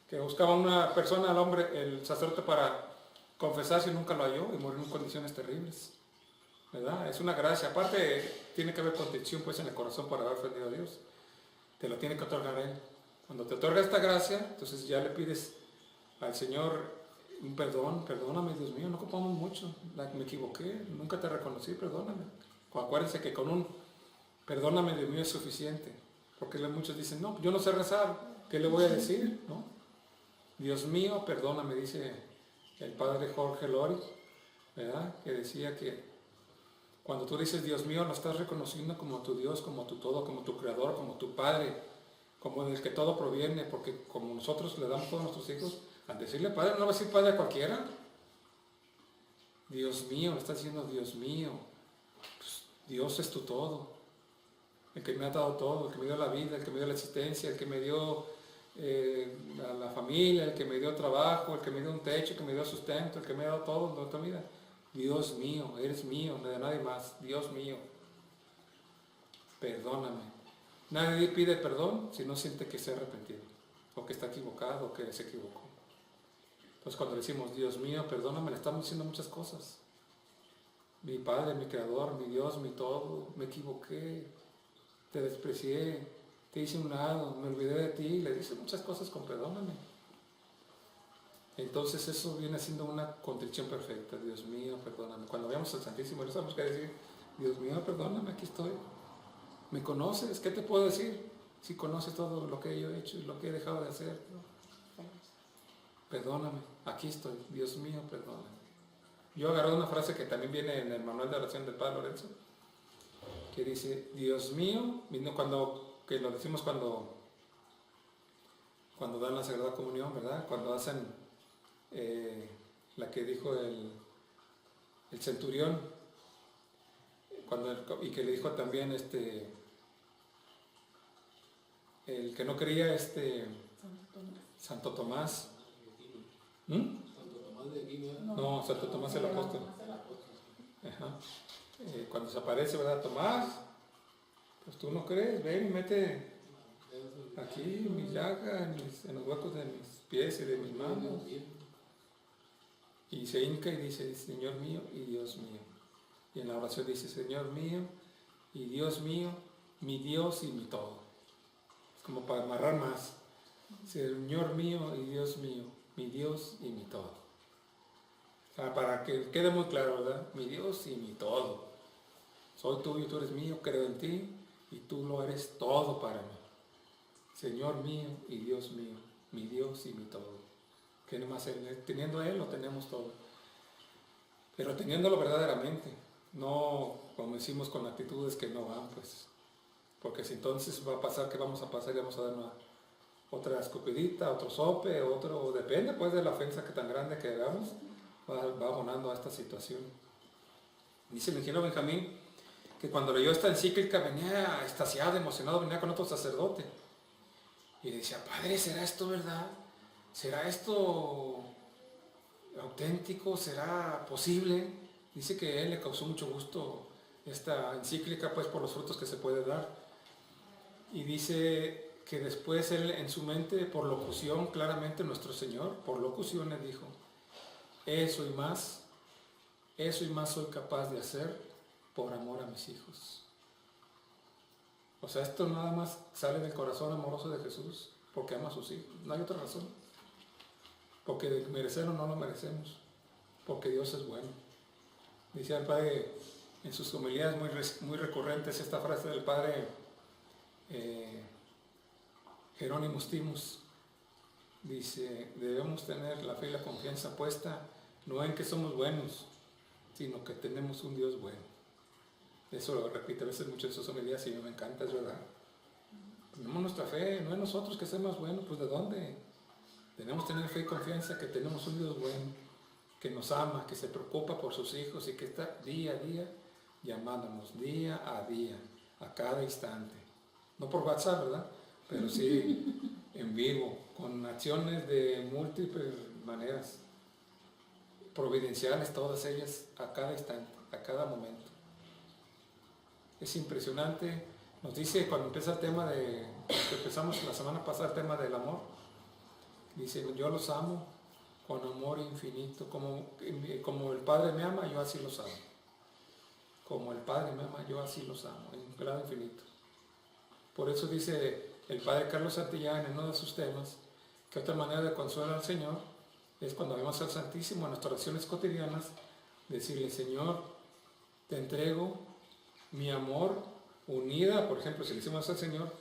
que buscaba una persona, al hombre, el sacerdote, para confesarse y nunca lo halló y murió en condiciones terribles, ¿verdad? Es una gracia. Aparte, tiene que haber contrición pues en el corazón por haber ofendido a Dios. Te lo tiene que otorgar Él. Cuando te otorga esta gracia, entonces ya le pides al Señor un perdón. Perdóname, Dios mío, no ocupamos mucho, me equivoqué, nunca te reconocí, perdóname. Acuérdense que con un perdóname, Dios mío, es suficiente. Porque muchos dicen, no, yo no sé rezar, ¿qué le voy a decir? ¿No? Dios mío, perdóname, dice el padre Jorge Lori, ¿verdad? Que decía que cuando tú dices Dios mío, lo estás reconociendo como tu Dios, como tu todo, como tu creador, como tu Padre, como del que todo proviene, porque como nosotros le damos a todos nuestros hijos, al decirle Padre, no va a decir Padre a cualquiera. Dios mío, le estás diciendo Dios mío, pues, Dios es tu todo, el que me ha dado todo, el que me dio la vida, el que me dio la existencia, el que me dio la familia, el que me dio trabajo, el que me dio un techo, el que me dio sustento, el que me ha dado todo en nuestra vida. Dios mío, eres mío, no de nadie más. Dios mío, perdóname. Nadie pide perdón si no siente que se ha arrepentido, o que está equivocado, o que se equivocó. Entonces cuando decimos Dios mío, perdóname, le estamos diciendo muchas cosas. Mi Padre, mi Creador, mi Dios, mi todo, me equivoqué, te desprecié, te hice un lado, me olvidé de ti, le dice muchas cosas con perdóname. Entonces eso viene siendo una contrición perfecta. Dios mío, perdóname. Cuando veamos al Santísimo, no sabemos qué decir. Dios mío, perdóname, aquí estoy. ¿Me conoces? ¿Qué te puedo decir? Si conoces todo lo que yo he hecho y lo que he dejado de hacer. Perdóname, aquí estoy. Dios mío, perdóname. Yo agarré una frase que también viene en el manual de oración del Padre Lorenzo, que dice, Dios mío, que lo decimos cuando dan la Sagrada Comunión, ¿verdad? Cuando hacen la que dijo el centurión, y que le dijo también el que no creía, Santo Tomás. Santo Tomás de Aquino. No, Santo Tomás el apóstol. Ajá. Cuando se aparece, ¿verdad? Tomás, pues tú no crees, ven y mete aquí mi llaga en los huecos de mis pies y de mis manos. Y se hinca y dice, Señor mío y Dios mío. Y en la oración dice, Señor mío y Dios mío, mi Dios y mi todo. Es como para amarrar más. Señor mío y Dios mío, mi Dios y mi todo. O sea, para que quede muy claro, ¿verdad? Mi Dios y mi todo. Soy tuyo, tú eres mío, creo en ti y tú lo eres todo para mí. Señor mío y Dios mío, mi Dios y mi todo. ¿Qué más? Teniendo a Él lo tenemos todo. Pero teniéndolo verdaderamente, no como decimos con actitudes que no van, pues. Porque si entonces va a pasar, ¿qué vamos a pasar? Y vamos a dar otra escupidita, otro sope, depende pues de la ofensa que tan grande que hagamos, va abonando a esta situación. Dice el ingeniero Benjamín que cuando leyó esta encíclica venía extasiado, emocionado, venía con otro sacerdote y decía, Padre, ¿será esto verdad? ¿Será esto auténtico? ¿Será posible? Dice que a él le causó mucho gusto esta encíclica pues por los frutos que se puede dar, y dice que después él en su mente, por locución, claramente nuestro Señor, por locución le dijo, eso y más soy capaz de hacer por amor a mis hijos. O sea, esto nada más sale del corazón amoroso de Jesús, porque ama a sus hijos, no hay otra razón. Porque merecerlo no lo merecemos, porque Dios es bueno. Dice el Padre en sus homilías muy recurrentes esta frase del Padre Jerónimo Stimus. Dice, debemos tener la fe y la confianza puesta no en que somos buenos, sino que tenemos un Dios bueno. Eso lo repite a veces mucho en sus homilías y me encanta, es verdad. Tenemos nuestra fe, no en nosotros que seamos buenos, pues ¿de dónde? Tenemos que tener fe y confianza que tenemos un Dios bueno, que nos ama, que se preocupa por sus hijos y que está día a día llamándonos, día a día, a cada instante. No por WhatsApp, ¿verdad? Pero sí en vivo, con acciones de múltiples maneras, providenciales todas ellas, a cada instante, a cada momento. Es impresionante. Nos dice cuando empieza el tema que empezamos la semana pasada, el tema del amor, dice, yo los amo con amor infinito, como el Padre me ama, yo así los amo. Como el Padre me ama, yo así los amo, en un grado infinito. Por eso dice el Padre Carlos Santillán en uno de sus temas, que otra manera de consolar al Señor es cuando vemos al Santísimo en nuestras oraciones cotidianas, decirle, Señor, te entrego mi amor unida, por ejemplo, si le decimos al Señor,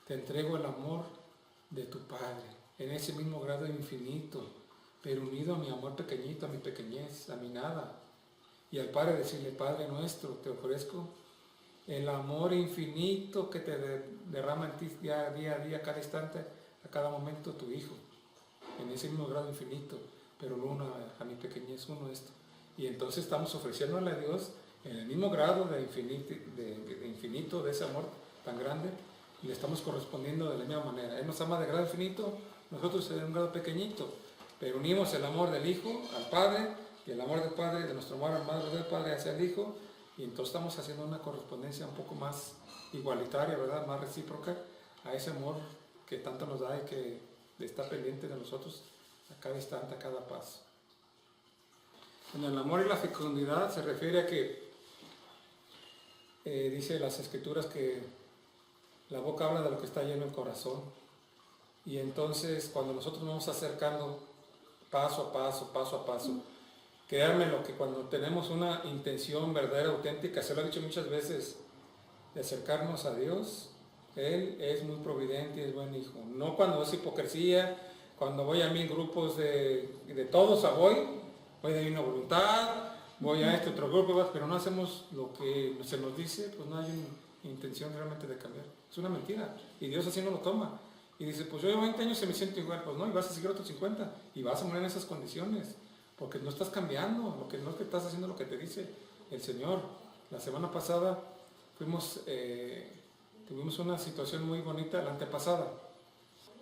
te entrego el amor de tu Padre, en ese mismo grado infinito, pero unido a mi amor pequeñito, a mi pequeñez, a mi nada. Y al Padre decirle, Padre nuestro, te ofrezco el amor infinito que te derrama en ti día a día, cada instante, a cada momento tu Hijo, en ese mismo grado infinito, pero uno a mi pequeñez, uno esto. Y entonces estamos ofreciéndole a Dios en el mismo grado de infinito de ese amor tan grande, y le estamos correspondiendo de la misma manera. Él nos ama de grado infinito, nosotros en un grado pequeñito, pero unimos el amor del Hijo al Padre y el amor del Padre, de nuestro amor al Madre del Padre hacia el Hijo, y entonces estamos haciendo una correspondencia un poco más igualitaria, ¿verdad? Más recíproca a ese amor que tanto nos da y que está pendiente de nosotros a cada instante, a cada paso. En el amor y la fecundidad se refiere a que dice las Escrituras que la boca habla de lo que está lleno el corazón, y entonces cuando nosotros nos vamos acercando paso a paso, paso a paso. Créanme lo que cuando tenemos una intención verdadera, auténtica, se lo he dicho muchas veces, de acercarnos a Dios, Él es muy providente y es buen hijo. No cuando es hipocresía, cuando voy a 1000 grupos de todos voy de una voluntad, voy a este otro grupo, pero no hacemos lo que se nos dice, pues no hay una intención realmente de cambiar. Es una mentira. Y Dios así no lo toma. Y dice, pues yo llevo 20 años y me siento igual. Pues no, y vas a seguir otros 50 y vas a morir en esas condiciones. Porque no estás cambiando, lo que no es que estás haciendo lo que te dice el Señor. La semana pasada tuvimos una situación muy bonita, la antepasada.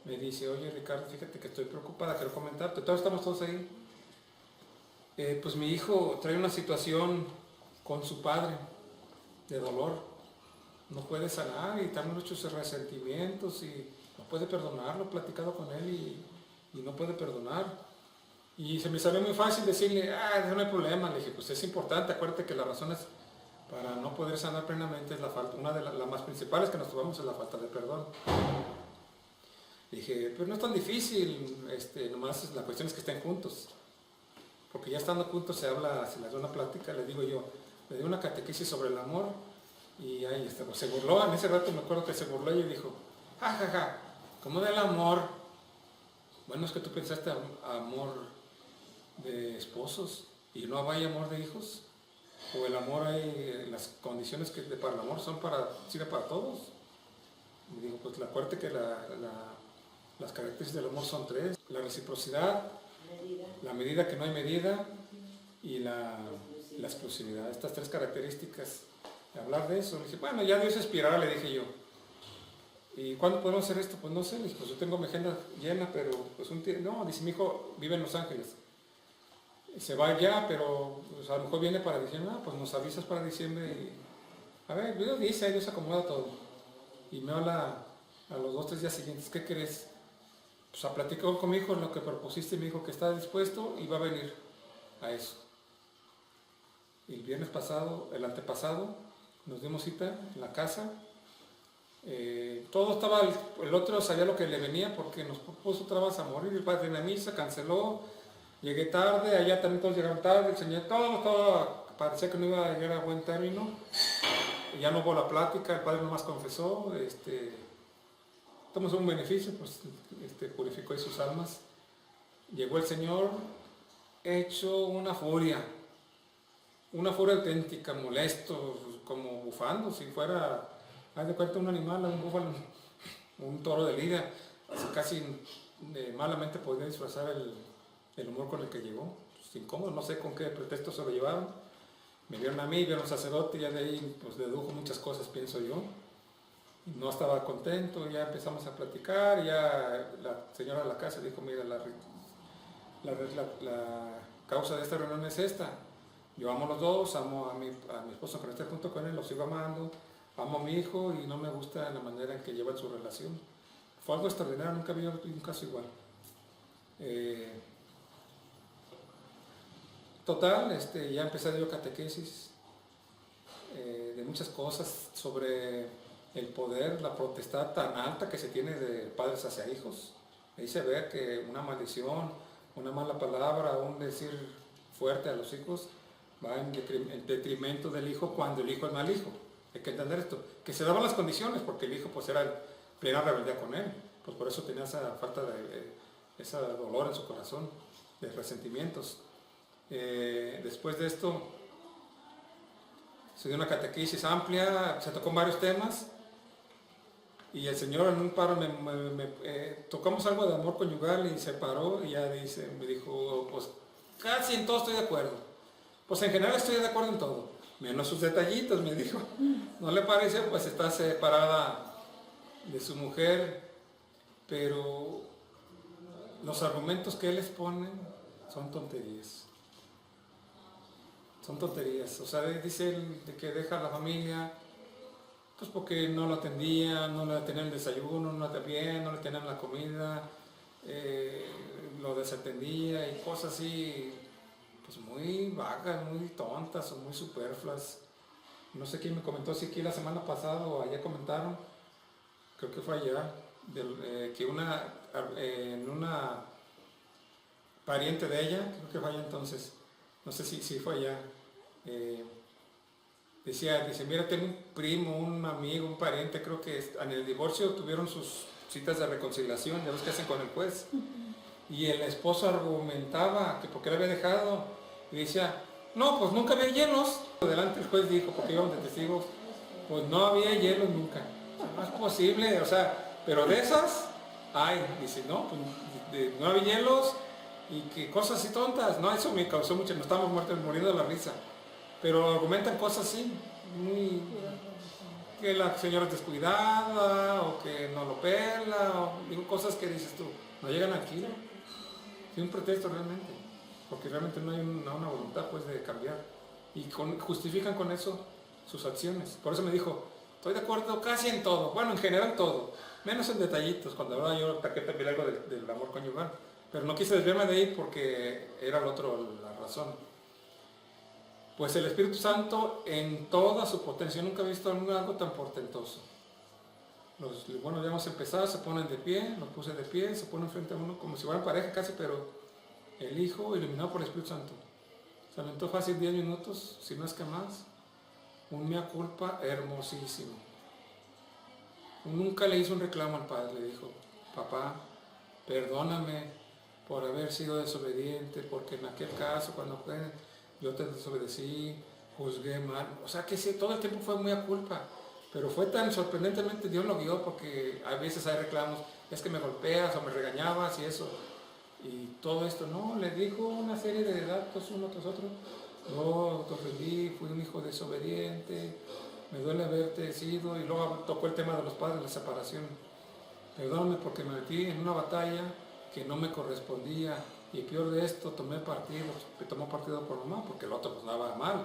Me dice, oye Ricardo, fíjate que estoy preocupada, quiero comentarte, todos estamos todos ahí. Pues mi hijo trae una situación con su padre de dolor. No puede sanar y está muchos resentimientos y no puede perdonarlo. He platicado con él y no puede perdonar. Y se me salió muy fácil decirle, eso no hay problema. Le dije, pues es importante, acuérdate que las razones para no poder sanar plenamente es la falta, una de las más principales que nos tomamos es la falta de perdón. Le dije, pero no es tan difícil, nomás la cuestión es que estén juntos. Porque ya estando juntos se les da una plática, le digo yo, le di una catequesis sobre el amor y ahí pues se burló, en ese rato me acuerdo que se burló y dijo, jajaja, ¿cómo del amor? Bueno, es que tú pensaste amor de esposos y no hay amor de hijos, o el amor las condiciones que para el amor sirve para todos. Y digo, pues acuérdate que las características del amor son 3, la reciprocidad, la medida que no hay medida y la exclusividad. Estas 3 características, hablar de eso, le dije, bueno, ya Dios expirará, le dije yo. ¿Y cuándo podemos hacer esto? Pues no sé, pues yo tengo mi agenda llena, pero pues no, dice mi hijo vive en Los Ángeles. Se va ya, pero pues, a lo mejor viene para diciembre, pues nos avisas para diciembre y a ver, Dios dice, Dios acomoda todo. Y me habla a los 2 o 3 días siguientes, ¿qué crees? Pues a platicar con mi hijo lo que propusiste y me dijo que está dispuesto y va a venir a eso. Y el antepasado, nos dimos cita en la casa. Todo estaba, el otro sabía lo que le venía porque nos puso trabas a morir, el padre de la misa canceló, llegué tarde, allá también todos llegaron tarde, el señor, todo parecía que no iba a llegar a buen término, ya no hubo la plática, el padre nomás confesó, tomamos un beneficio, pues purificó ahí sus almas, llegó el Señor hecho una furia auténtica, molesto, como bufando, si fuera, haz de cuenta un animal, un búfalo, un toro de lidia, casi malamente podía disfrazar el humor con el que llegó, pues, incómodo, no sé con qué pretexto se lo llevaron, me vieron a mí, vieron al sacerdote, y ya de ahí pues dedujo muchas cosas, pienso yo, no estaba contento, ya empezamos a platicar, ya la señora de la casa dijo, mira, la causa de esta reunión es esta, yo amo a los dos, amo a mi esposo que no esté junto con él, lo sigo amando, amo a mi hijo y no me gusta la manera en que llevan su relación. Fue algo extraordinario, nunca había un caso igual. Total, ya empecé yo catequesis de muchas cosas sobre el poder, la potestad tan alta que se tiene de padres hacia hijos. Me hice ver que una maldición, una mala palabra, un decir fuerte a los hijos va en detrimento del hijo cuando el hijo es mal hijo. Hay que entender esto, que se daban las condiciones porque el hijo pues era en plena rebeldía con él, pues por eso tenía esa falta ese dolor en su corazón, de resentimientos. Después de esto se dio una catequesis amplia, se tocó varios temas y el Señor en un paro tocamos algo de amor conyugal y se paró y ya me dijo, pues casi en todo estoy de acuerdo. Pues en general estoy de acuerdo en todo, menos sus detallitos, me dijo. ¿No le parece? Pues está separada de su mujer, pero los argumentos que él les pone son tonterías. Son tonterías. O sea, dice él de que deja a la familia, pues porque no lo atendían, no le tenían el desayuno, no lo atendían, no le tenían la comida, lo desatendía y cosas así, pues muy vagas, muy tontas o muy superfluas. No sé quién me comentó, si aquí la semana pasada o allá comentaron, creo que fue allá, que en una pariente de ella, creo que fue allá entonces, no sé si fue allá, dice, mira, tengo un primo, un amigo, un pariente, creo que en el divorcio tuvieron sus citas de reconciliación, ya ves que hacen con el juez, y el esposo argumentaba que porque le había dejado, y decía, no, pues nunca había hielos. Delante el juez dijo, porque íbamos de testigos, pues no había hielos nunca, o sea, no es posible, o sea, pero de esas, ay, dice, no, pues no había hielos, y que cosas así tontas, no, eso me causó mucho, nos estábamos muertos, muriendo de la risa, pero argumentan cosas así, muy, que la señora es descuidada, o que no lo pela, o digo, cosas que dices tú, no llegan aquí, es un pretexto realmente, porque realmente no hay una voluntad pues de cambiar, y justifican con eso sus acciones. Por eso me dijo, estoy de acuerdo casi en todo, bueno, en general todo, menos en detallitos, cuando hablaba yo taqué también algo del amor conyugal, pero no quise desviarme de ahí porque era el otro la razón. Pues el Espíritu Santo en toda su potencia, nunca he visto algo tan portentoso. Bueno, ya hemos empezado, se ponen de pie, los puse de pie, se ponen frente a uno como si fueran pareja casi, pero el Hijo iluminado por el Espíritu Santo. Se aventó fácil 10 minutos, si no es que más, un mea culpa hermosísimo. Nunca le hizo un reclamo al Padre, le dijo, papá, perdóname por haber sido desobediente, porque en aquel caso, cuando yo te desobedecí, juzgué mal. O sea que sí, todo el tiempo fue muy a culpa, pero fue tan sorprendentemente, Dios lo guió, porque a veces hay reclamos, es que me golpeas o me regañabas y eso. Y todo esto, no, le dijo una serie de datos uno tras otro. No, te ofendí, fui un hijo desobediente, me duele haberte sido, y luego tocó el tema de los padres, la separación. Perdóname porque me metí en una batalla que no me correspondía, y peor de esto, tomó partido por mamá, porque el otro pues andaba mal.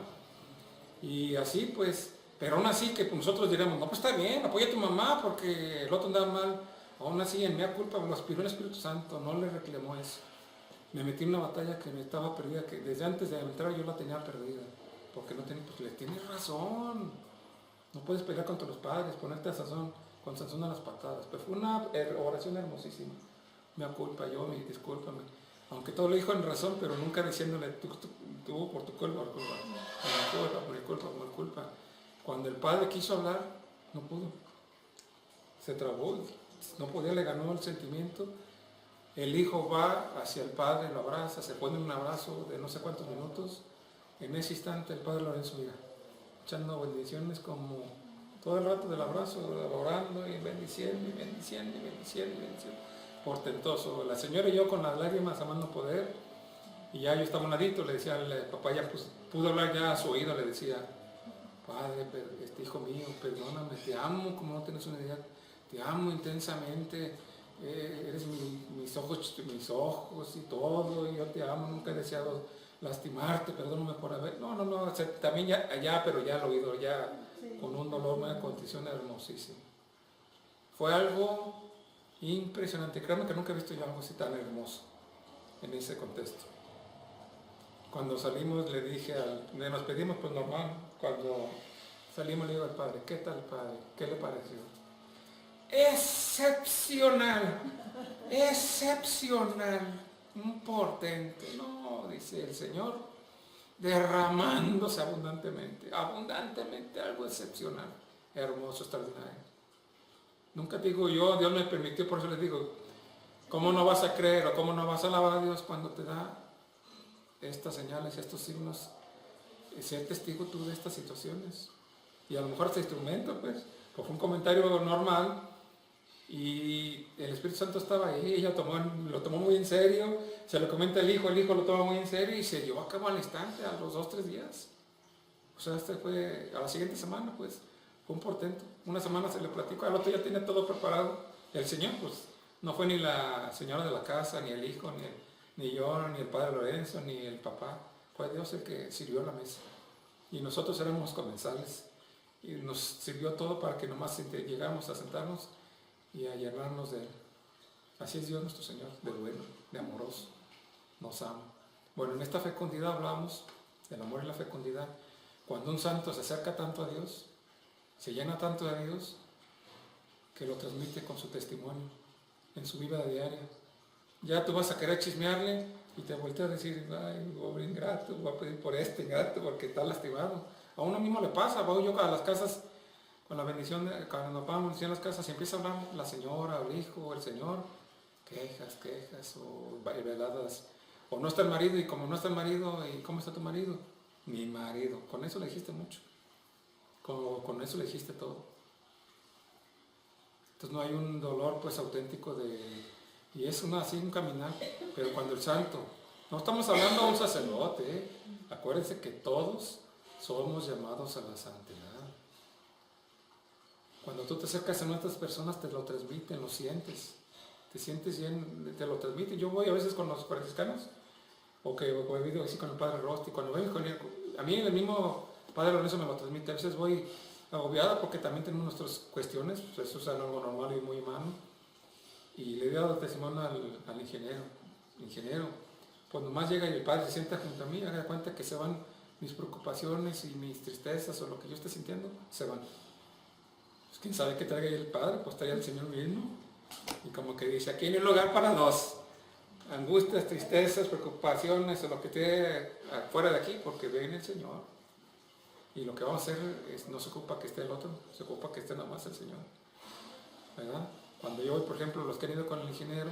Y así pues, pero aún así que nosotros diríamos, no, pues está bien, apoya a tu mamá porque el otro andaba mal. Aún así, en mi culpa, lo aspiró el Espíritu Santo, no le reclamó eso. Me metí en una batalla que me estaba perdida, que desde antes de entrar yo la tenía perdida. Porque no tenía, pues le tienes razón. No puedes pelear contra los padres, ponerte a sazón, con Sansón a las patadas. Pero fue una oración hermosísima. Me culpa, discúlpame. Aunque todo lo dijo en razón, pero nunca diciéndole, tú por tu culpa, por mi culpa. Cuando el padre quiso hablar, no pudo. Se trabó. No podía, le ganó el sentimiento. El hijo va hacia el padre, lo abraza, se pone un abrazo de no sé cuántos minutos. En ese instante el padre Lorenzo, mira, echando bendiciones como todo el rato del abrazo, orando y bendiciendo, y bendiciendo, y bendiciendo, y bendiciendo. Portentoso. La señora y yo con las lágrimas a mano poder, y ya yo estaba a un ladito, le decía al papá, ya pudo hablar ya a su oído, le decía, padre, hijo mío, perdóname, te amo como no tienes una idea. Te amo intensamente, eres mis ojos y todo, y yo te amo, nunca he deseado lastimarte, perdóname por haber... No, o sea, también ya, pero ya al oído, ya sí, con un dolor, una condición hermosísima. Fue algo impresionante, créanme que nunca he visto yo algo así tan hermoso en ese contexto. Cuando salimos le dije, nos pedimos pues normal, cuando salimos le digo al padre, ¿qué tal padre? ¿Qué le pareció? Excepcional, un portento, no, dice el Señor, derramándose abundantemente, algo excepcional, hermoso, extraordinario. Nunca digo yo, Dios me permitió, por eso les digo, ¿cómo no vas a creer o cómo no vas a alabar a Dios cuando te da estas señales, estos signos, ser testigo tú de estas situaciones? Y a lo mejor este instrumento, pues fue un comentario normal, y el Espíritu Santo estaba ahí, ella lo tomó muy en serio, se lo comenta el hijo lo toma muy en serio y se llevó a cabo al instante, a los 2-3 días. O sea, fue a la siguiente semana, pues, fue un portento. Una semana se le platicó, al otro ya tiene todo preparado. El Señor, pues, no fue ni la señora de la casa, ni el hijo, ni yo, ni el padre Lorenzo, ni el papá. Fue Dios el que sirvió la mesa. Y nosotros éramos comensales. Y nos sirvió todo para que nomás llegáramos a sentarnos y a llenarnos de Él. Así es Dios nuestro Señor, de bueno, de amoroso, nos ama. Bueno, en esta fecundidad hablamos del amor y la fecundidad. Cuando un santo se acerca tanto a Dios, se llena tanto de Dios, que lo transmite con su testimonio, en su vida diaria. Ya tú vas a querer chismearle, Y te vuelve a decir, ay, pobre ingrato, voy a pedir por este ingrato porque está lastimado. A uno mismo le pasa, voy yo a las casas con la bendición, cuando nos vamos a las casas, y empieza a hablar la señora, o el hijo, o el señor, quejas, o veladas. O no está el marido, y como no está el marido, ¿y cómo está tu marido? Mi marido. Con eso le dijiste mucho. Con eso le dijiste todo. Entonces no hay un dolor pues auténtico y es así un caminar. Pero cuando el santo, no estamos hablando a un sacerdote, acuérdense que todos somos llamados a la santidad. Cuando tú te acercas a nuestras personas te lo transmiten, lo sientes, te sientes bien, te lo transmiten. Yo voy a veces con los franciscanos, o he vivido así con el padre Rosti, cuando voy con él, a mí el mismo padre Lorenzo me lo transmite. A veces voy agobiada porque también tenemos nuestras cuestiones, pues eso es algo normal y muy humano. Y le he dado testimonio al ingeniero, pues nomás llega y el padre se sienta junto a mí, haga de cuenta que se van mis preocupaciones y mis tristezas o lo que yo esté sintiendo, se van. Pues quién sabe qué traiga ahí el padre, pues trae el Señor mismo. Y como que dice, aquí hay un lugar para dos. Angustias, tristezas, preocupaciones o lo que esté afuera de aquí, porque viene el Señor. Y lo que vamos a hacer no se ocupa que esté el otro, se ocupa que esté nada más el Señor. ¿Verdad? Cuando yo voy, por ejemplo, los que han ido con el ingeniero,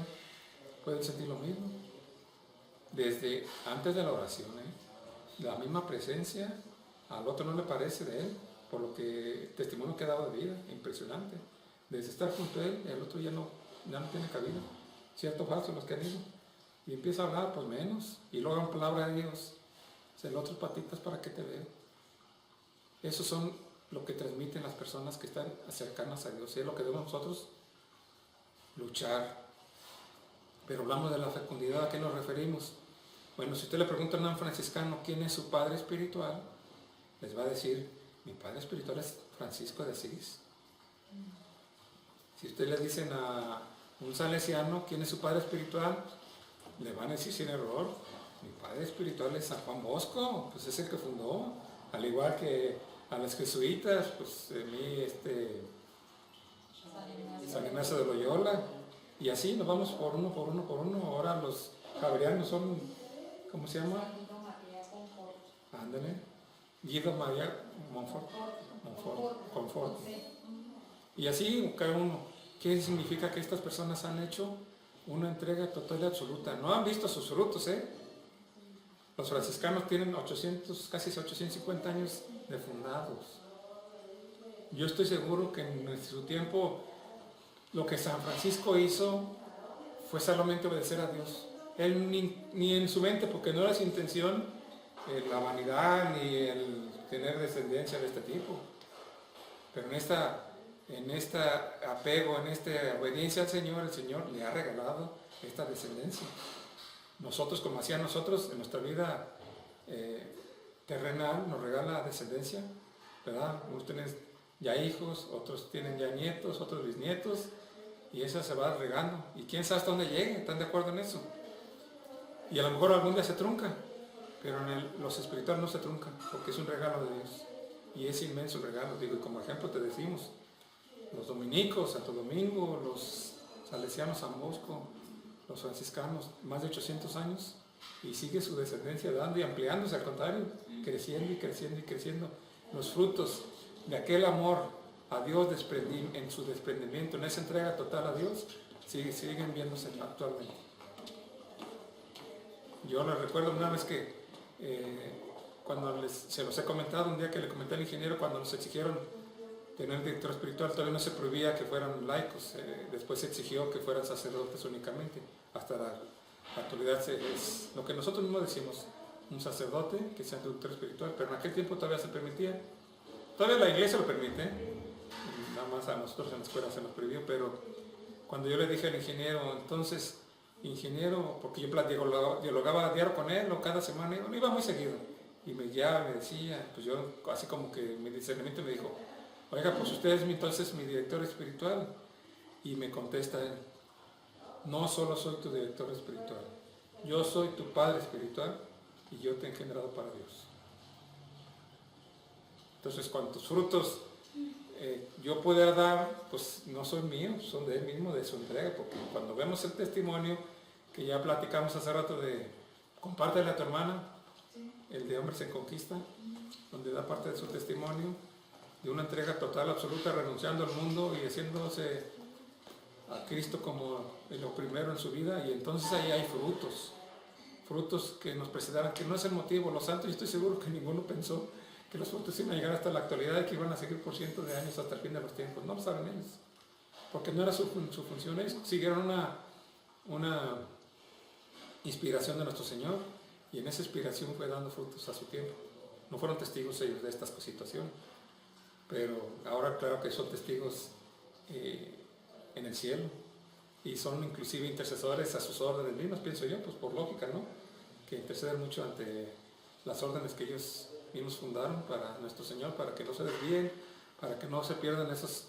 pueden sentir lo mismo. Desde antes de la oración, la misma presencia, al otro no le parece de él, por lo que el testimonio que ha dado de vida, impresionante. Desde estar junto a él, el otro ya no tiene cabida. Cierto falso los que han ido. Y empieza a hablar, pues menos. Y luego en palabra de Dios, el otro patitas para que te vea. Esos son lo que transmiten las personas que están cercanas a Dios. Y es lo que debemos nosotros luchar. Pero hablamos de la fecundidad, ¿a qué nos referimos? Bueno, si usted le pregunta a un franciscano quién es su padre espiritual, les va a decir, mi padre espiritual es Francisco de Asís. Si usted le dicen a un salesiano quién es su padre espiritual, le van a decir sin error, mi padre espiritual es San Juan Bosco, pues es el que fundó, al igual que a los jesuitas, pues San Ignacio de Loyola, y así nos vamos por uno. Ahora los javerianos son, ¿cómo se llama? Ándale, Guido María Montfort. Y así cada uno. ¿Qué significa? Que estas personas han hecho una entrega total y absoluta. No han visto sus frutos, Los franciscanos tienen casi 850 años de fundados. Yo estoy seguro que en su tiempo lo que San Francisco hizo fue solamente obedecer a Dios. Él ni en su mente, porque no era su intención la vanidad ni el tener descendencia de este tipo. Pero en este apego, en esta obediencia al Señor, el Señor le ha regalado esta descendencia. Nosotros, como hacían nosotros en nuestra vida terrenal, nos regala descendencia, ¿verdad? Unos tienen ya hijos, otros tienen ya nietos, otros bisnietos, y esa se va regando. Y quién sabe hasta dónde llegue, ¿están de acuerdo en eso? Y a lo mejor algún día se trunca, pero en los espirituales no se trunca, porque es un regalo de Dios. Y es inmenso el regalo, digo, y como ejemplo te decimos, los dominicos, Santo Domingo, los salesianos, San Bosco, los franciscanos, más de 800 años, y sigue su descendencia dando y ampliándose, al contrario, creciendo y creciendo y creciendo. Los frutos de aquel amor a Dios en su desprendimiento, en esa entrega total a Dios, siguen viéndose actualmente. Yo les recuerdo una vez que, cuando se los he comentado, un día que le comenté al ingeniero, cuando nos exigieron tener director espiritual, todavía no se prohibía que fueran laicos, después se exigió que fueran sacerdotes únicamente. Hasta la actualidad es lo que nosotros mismos decimos, un sacerdote que sea director espiritual, pero en aquel tiempo todavía se permitía. Todavía la iglesia lo permite, nada más a nosotros en la escuela se nos prohibió, pero cuando yo le dije al ingeniero, entonces, ingeniero, porque yo dialogaba diario con él, o cada semana, no iba muy seguido, y me guiaba, me decía, pues yo, así como que mi discernimiento me dijo, oiga, pues usted es entonces mi director espiritual, y me contesta él, no solo soy tu director espiritual, yo soy tu padre espiritual, y yo te he engendrado para Dios. Entonces, cuantos frutos yo pueda dar, pues no son míos, son de él mismo, de su entrega, porque cuando vemos el testimonio, que ya platicamos hace rato de Compártele a tu hermana el de Hombres en Conquista, donde da parte de su testimonio, de una entrega total, absoluta, renunciando al mundo y haciéndose a Cristo como lo primero en su vida, y entonces ahí hay frutos que nos presidarán, que no es el motivo. Los santos, yo estoy seguro que ninguno pensó que los frutos iban a llegar hasta la actualidad y que iban a seguir por cientos de años hasta el fin de los tiempos. No lo saben ellos, porque no era su función. Ellos siguieron una inspiración de nuestro Señor, y en esa inspiración fue dando frutos a su tiempo. No fueron testigos ellos de esta situación, pero ahora claro que son testigos en el cielo, y son inclusive intercesores a sus órdenes mismas, pienso yo, pues por lógica, ¿no? Que interceden mucho ante las órdenes que ellos mismos fundaron para nuestro Señor, para que no se desvíen, para que no se pierdan esos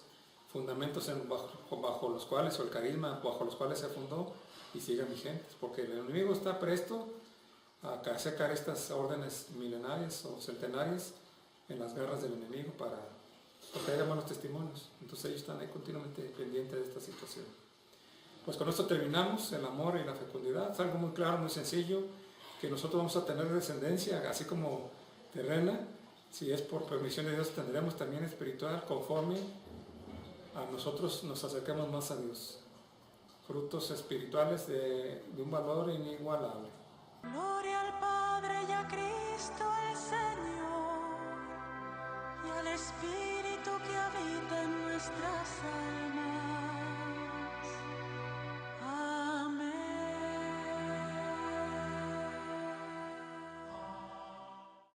fundamentos bajo los cuales, o el carisma bajo los cuales se fundó, y sigan vigentes, porque el enemigo está presto a sacar estas órdenes milenarias o centenarias en las garras del enemigo porque haya buenos testimonios. Entonces ellos están ahí continuamente pendientes de esta situación. Pues con esto terminamos el amor y la fecundidad. Es algo muy claro, muy sencillo, que nosotros vamos a tener descendencia, así como terrena. Si es por permisión de Dios, tendremos también espiritual, conforme a nosotros nos acerquemos más a Dios. Frutos espirituales de un valor inigualable. Gloria al Padre y a Cristo el Señor, y al Espíritu que habita en nuestras